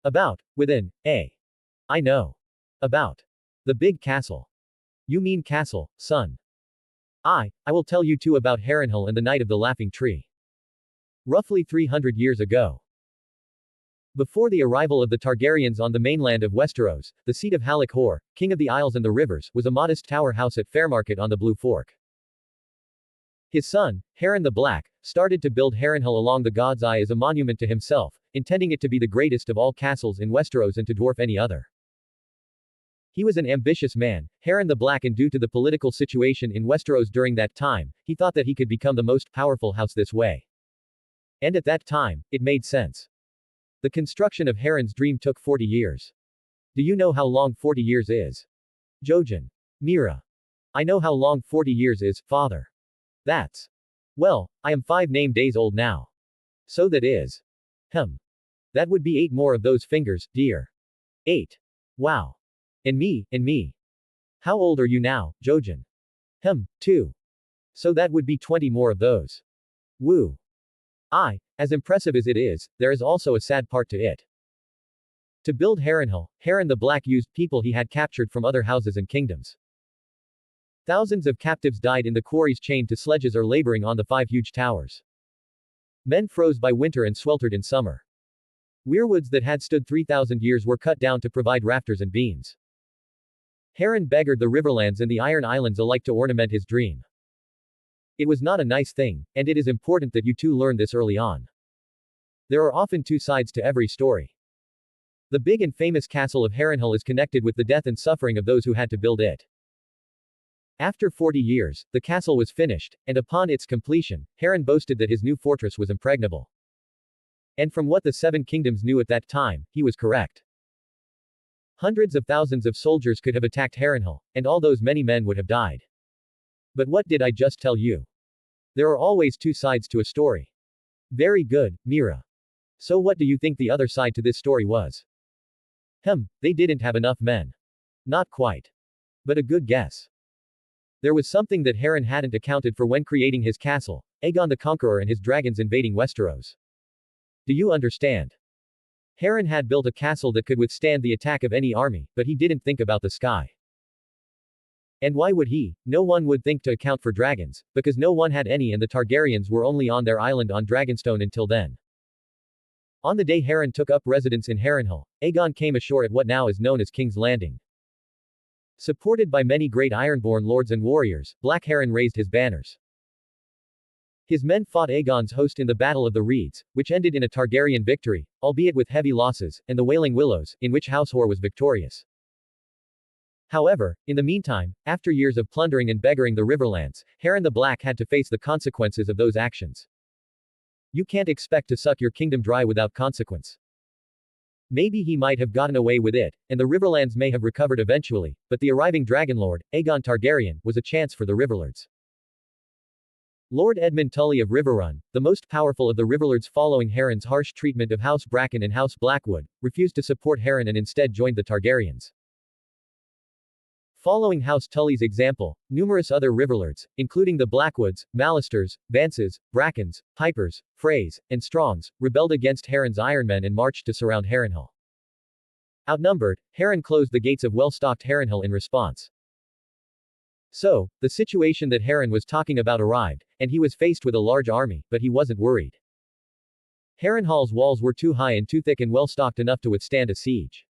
About, within, I know. About. The big castle. You mean castle, son. I will tell you too about Harrenhal and the Night of the Laughing Tree. Roughly 300 years ago. Before the arrival of the Targaryens on the mainland of Westeros, the seat of Halak Hor, king of the Isles and the Rivers, was a modest tower house at Fairmarket on the Blue Fork. His son, Harren the Black, started to build Harrenhal along the God's Eye as a monument to himself, intending it to be the greatest of all castles in Westeros and to dwarf any other. He was an ambitious man, Harren the Black, and due to the political situation in Westeros during that time, he thought that he could become the most powerful house this way. And at that time, it made sense. The construction of Harren's dream took 40 years. Do you know how long 40 years is? Jojen. Mira. I know how long 40 years is, father. That's. Well, I am 5 name days old now. So that is. That would be 8 more of those fingers, dear. 8. Wow. And me. How old are you now, Jojen? 2. So that would be 20 more of those. Woo. As impressive as it is, there is also a sad part to it. To build Harrenhal, Harren the Black used people he had captured from other houses and kingdoms. Thousands of captives died in the quarries chained to sledges or laboring on the 5 huge towers. Men froze by winter and sweltered in summer. Weirwoods that had stood 3,000 years were cut down to provide rafters and beams. Harren beggared the Riverlands and the Iron Islands alike to ornament his dream. It was not a nice thing, and it is important that you two learn this early on. There are often 2 sides to every story. The big and famous castle of Harrenhal is connected with the death and suffering of those who had to build it. After 40 years, the castle was finished, and upon its completion, Harren boasted that his new fortress was impregnable. And from what the 7 kingdoms knew at that time, he was correct. Hundreds of thousands of soldiers could have attacked Harrenhal, and all those many men would have died. But what did I just tell you? There are always 2 sides to a story. Very good, Mira. So what do you think the other side to this story was? They didn't have enough men. Not quite. But a good guess. There was something that Harren hadn't accounted for when creating his castle, Aegon the Conqueror and his dragons invading Westeros. Do you understand? Harren had built a castle that could withstand the attack of any army, but he didn't think about the sky. And why would he? No one would think to account for dragons, because no one had any and the Targaryens were only on their island on Dragonstone until then. On the day Harren took up residence in Harrenhal, Aegon came ashore at what now is known as King's Landing. Supported by many great Ironborn lords and warriors, Black Harren raised his banners. His men fought Aegon's host in the Battle of the Reeds, which ended in a Targaryen victory, albeit with heavy losses, and the Wailing Willows, in which House Hor was victorious. However, in the meantime, after years of plundering and beggaring the Riverlands, Harren the Black had to face the consequences of those actions. You can't expect to suck your kingdom dry without consequence. Maybe he might have gotten away with it, and the Riverlands may have recovered eventually, but the arriving Dragonlord, Aegon Targaryen, was a chance for the Riverlords. Lord Edmund Tully of Riverrun, the most powerful of the Riverlords following Harren's harsh treatment of House Bracken and House Blackwood, refused to support Harren and instead joined the Targaryens. Following House Tully's example, numerous other Riverlords, including the Blackwoods, Mallisters, Vances, Brackens, Pipers, Freys, and Strongs, rebelled against Harren's Ironmen and marched to surround Harrenhal. Outnumbered, Harren closed the gates of well-stocked Harrenhal in response. So, the situation that Harren was talking about arrived, and he was faced with a large army, but he wasn't worried. Harrenhal's walls were too high and too thick and well-stocked enough to withstand a siege.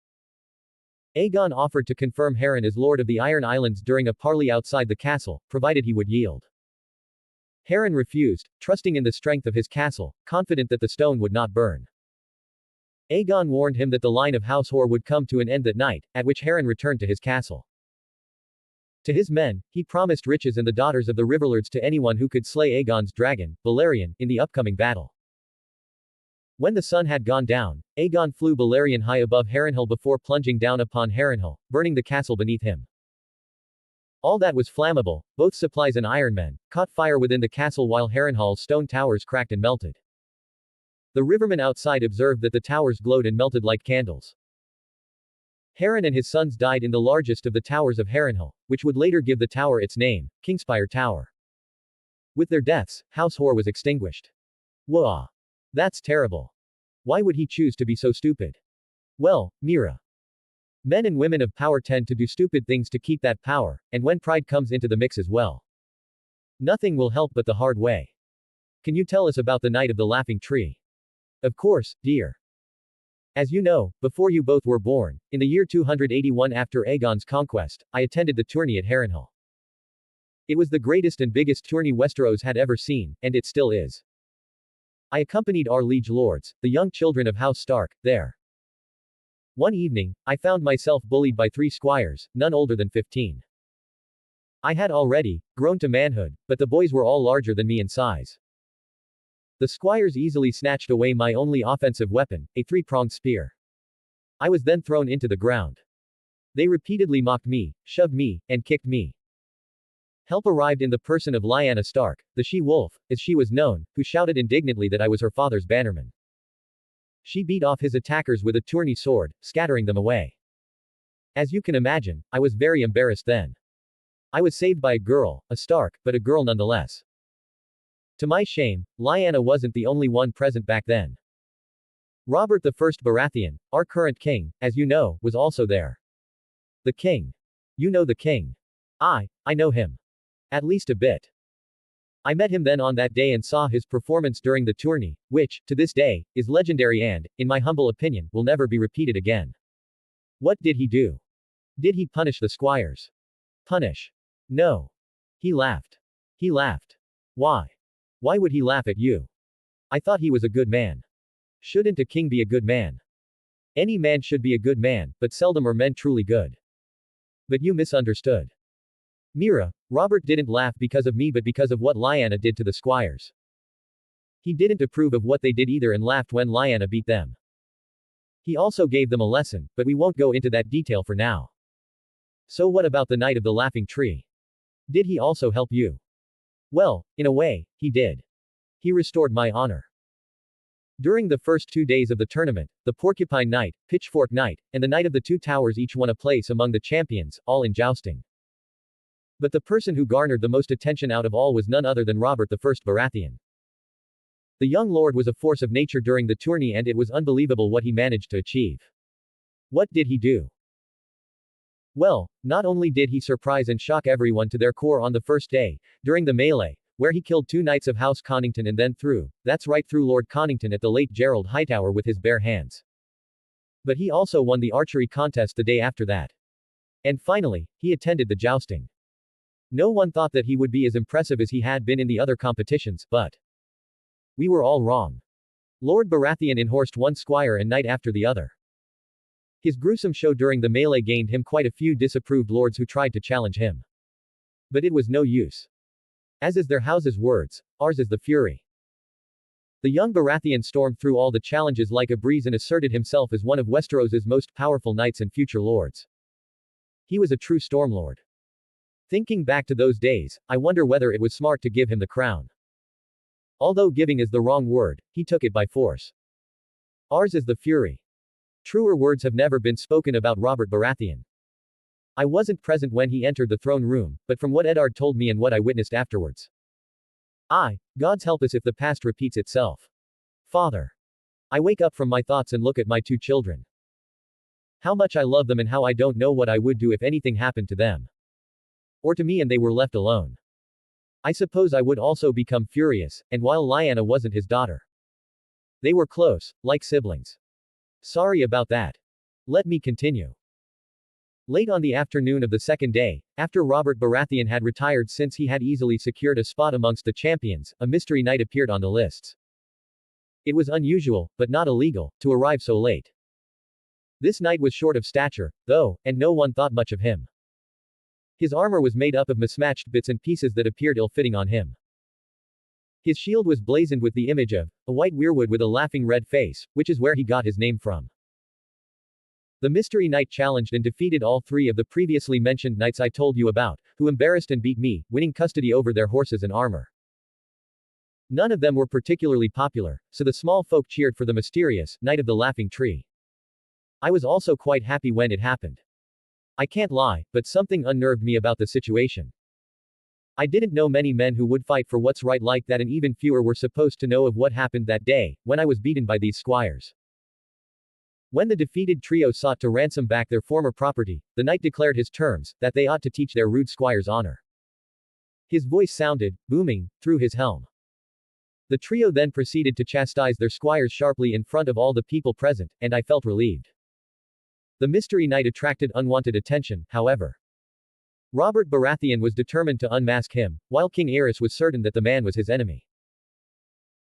Aegon offered to confirm Harren as Lord of the Iron Islands during a parley outside the castle, provided he would yield. Harren refused, trusting in the strength of his castle, confident that the stone would not burn. Aegon warned him that the line of House Hoare would come to an end that night, at which Harren returned to his castle. To his men, he promised riches and the daughters of the Riverlords to anyone who could slay Aegon's dragon, Balerion, in the upcoming battle. When the sun had gone down, Aegon flew Balerion high above Harrenhal before plunging down upon Harrenhal, burning the castle beneath him. All that was flammable, both supplies and ironmen, caught fire within the castle while Harrenhal's stone towers cracked and melted. The rivermen outside observed that the towers glowed and melted like candles. Harren and his sons died in the largest of the towers of Harrenhal, which would later give the tower its name, Kingspire Tower. With their deaths, House Hoare was extinguished. Wah! That's terrible. Why would he choose to be so stupid? Well, Mira. Men and women of power tend to do stupid things to keep that power, and when pride comes into the mix as well. Nothing will help but the hard way. Can you tell us about the Night of the Laughing Tree? Of course, dear. As you know, before you both were born, in the year 281 after Aegon's conquest, I attended the tourney at Harrenhal. It was the greatest and biggest tourney Westeros had ever seen, and it still is. I accompanied our liege lords, the young children of House Stark, there. One evening, I found myself bullied by 3 squires, none older than 15. I had already grown to manhood, but the boys were all larger than me in size. The squires easily snatched away my only offensive weapon, a 3-pronged spear. I was then thrown into the ground. They repeatedly mocked me, shoved me, and kicked me. Help arrived in the person of Lyanna Stark, the she-wolf, as she was known, who shouted indignantly that I was her father's bannerman. She beat off his attackers with a tourney sword, scattering them away. As you can imagine, I was very embarrassed then. I was saved by a girl, a Stark, but a girl nonetheless. To my shame, Lyanna wasn't the only one present back then. Robert I Baratheon, our current king, as you know, was also there. The king. You know the king. I know him. At least a bit. I met him then on that day and saw his performance during the tourney, which, to this day, is legendary and, in my humble opinion, will never be repeated again. What did he do? Did he punish the squires? Punish? No. He laughed. He laughed. Why? Why would he laugh at you? I thought he was a good man. Shouldn't a king be a good man? Any man should be a good man, but seldom are men truly good. But you misunderstood. Mira, Robert didn't laugh because of me but because of what Lyanna did to the squires. He didn't approve of what they did either and laughed when Lyanna beat them. He also gave them a lesson, but we won't go into that detail for now. So what about the Night of the Laughing Tree? Did he also help you? Well, in a way, he did. He restored my honor. During the first 2 days of the tournament, the Porcupine Night, Pitchfork Night, and the Night of the Two Towers each won a place among the champions, all in jousting. But the person who garnered the most attention out of all was none other than Robert I Baratheon. The young lord was a force of nature during the tourney and it was unbelievable what he managed to achieve. What did he do? Well, not only did he surprise and shock everyone to their core on the first day, during the melee, where he killed 2 knights of House Connington and then threw Lord Connington at the late Gerald Hightower with his bare hands. But he also won the archery contest the day after that. And finally, he attended the jousting. No one thought that he would be as impressive as he had been in the other competitions, but we were all wrong. Lord Baratheon enhorsed one squire and knight after the other. His gruesome show during the melee gained him quite a few disapproved lords who tried to challenge him. But it was no use. As is their house's words, ours is the fury. The young Baratheon stormed through all the challenges like a breeze and asserted himself as one of Westeros's most powerful knights and future lords. He was a true stormlord. Thinking back to those days, I wonder whether it was smart to give him the crown. Although giving is the wrong word, he took it by force. Ours is the fury. Truer words have never been spoken about Robert Baratheon. I wasn't present when he entered the throne room, but from what Eddard told me and what I witnessed afterwards. God's help us if the past repeats itself. Father. I wake up from my thoughts and look at my two children. How much I love them and how I don't know what I would do if anything happened to them. Or to me and they were left alone. I suppose I would also become furious, and while Lyanna wasn't his daughter. They were close, like siblings. Sorry about that. Let me continue. Late on the afternoon of the second day, after Robert Baratheon had retired since he had easily secured a spot amongst the champions, a mystery knight appeared on the lists. It was unusual, but not illegal, to arrive so late. This knight was short of stature, though, and no one thought much of him. His armor was made up of mismatched bits and pieces that appeared ill-fitting on him. His shield was blazoned with the image of a white weirwood with a laughing red face, which is where he got his name from. The mystery knight challenged and defeated all three of the previously mentioned knights I told you about, who embarrassed and beat me, winning custody over their horses and armor. None of them were particularly popular, so the small folk cheered for the mysterious Knight of the Laughing Tree. I was also quite happy when it happened. I can't lie, but something unnerved me about the situation. I didn't know many men who would fight for what's right like that, and even fewer were supposed to know of what happened that day, when I was beaten by these squires. When the defeated trio sought to ransom back their former property, the knight declared his terms, that they ought to teach their rude squires honor. His voice sounded, booming, through his helm. The trio then proceeded to chastise their squires sharply in front of all the people present, and I felt relieved. The mystery knight attracted unwanted attention, however. Robert Baratheon was determined to unmask him, while King Aerys was certain that the man was his enemy.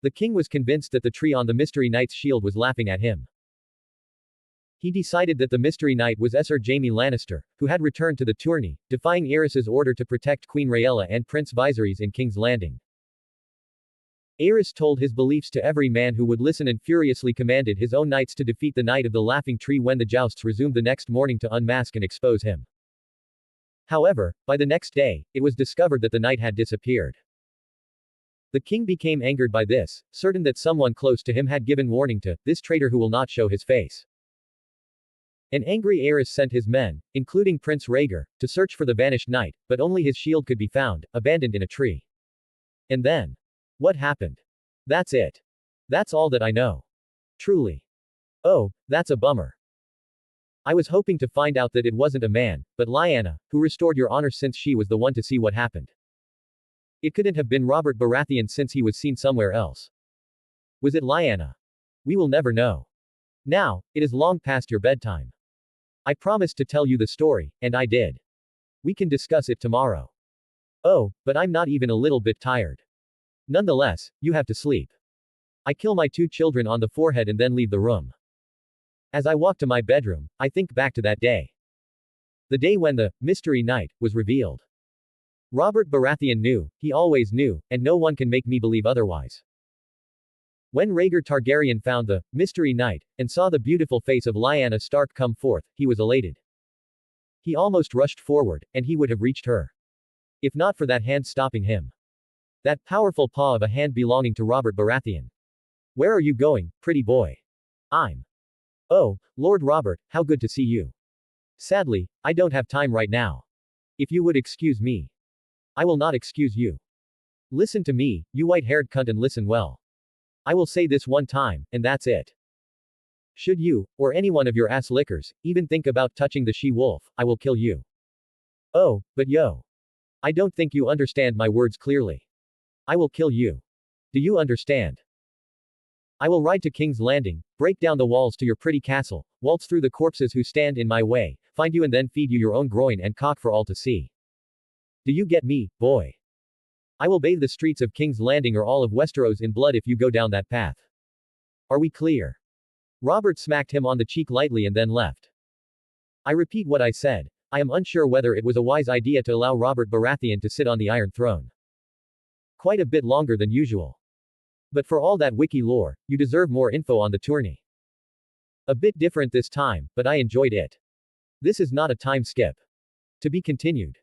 The king was convinced that the tree on the mystery knight's shield was laughing at him. He decided that the mystery knight was Sir Jaime Lannister, who had returned to the tourney, defying Aerys's order to protect Queen Rhaella and Prince Viserys in King's Landing. Aerys told his beliefs to every man who would listen and furiously commanded his own knights to defeat the Knight of the Laughing Tree when the jousts resumed the next morning to unmask and expose him. However, by the next day, it was discovered that the knight had disappeared. The king became angered by this, certain that someone close to him had given warning to this traitor who will not show his face. An angry Aerys sent his men, including Prince Rhaegar, to search for the vanished knight, but only his shield could be found, abandoned in a tree. And then, what happened? That's it. That's all that I know. Truly. Oh, that's a bummer. I was hoping to find out that it wasn't a man, but Lyanna, who restored your honor since she was the one to see what happened. It couldn't have been Robert Baratheon since he was seen somewhere else. Was it Lyanna? We will never know. Now, it is long past your bedtime. I promised to tell you the story, and I did. We can discuss it tomorrow. Oh, but I'm not even a little bit tired. Nonetheless, you have to sleep. I kill my two children on the forehead and then leave the room. As I walk to my bedroom, I think back to that day. The day when the mystery knight was revealed. Robert Baratheon knew, he always knew, and no one can make me believe otherwise. When Rhaegar Targaryen found the mystery knight, and saw the beautiful face of Lyanna Stark come forth, he was elated. He almost rushed forward, and he would have reached her. If not for that hand stopping him. That powerful paw of a hand belonging to Robert Baratheon. Where are you going, pretty boy? Oh, Lord Robert, how good to see you. Sadly, I don't have time right now. If you would excuse me. I will not excuse you. Listen to me, you white-haired cunt, and listen well. I will say this one time, and that's it. Should you, or any one of your ass lickers, even think about touching the she-wolf, I will kill you. Oh, but yo. I don't think you understand my words clearly. I will kill you. Do you understand? I will ride to King's Landing, break down the walls to your pretty castle, waltz through the corpses who stand in my way, find you and then feed you your own groin and cock for all to see. Do you get me, boy? I will bathe the streets of King's Landing or all of Westeros in blood if you go down that path. Are we clear? Robert smacked him on the cheek lightly and then left. I repeat what I said. I am unsure whether it was a wise idea to allow Robert Baratheon to sit on the Iron Throne. Quite a bit longer than usual. But for all that wiki lore, you deserve more info on the tourney. A bit different this time, but I enjoyed it. This is not a time skip. To be continued.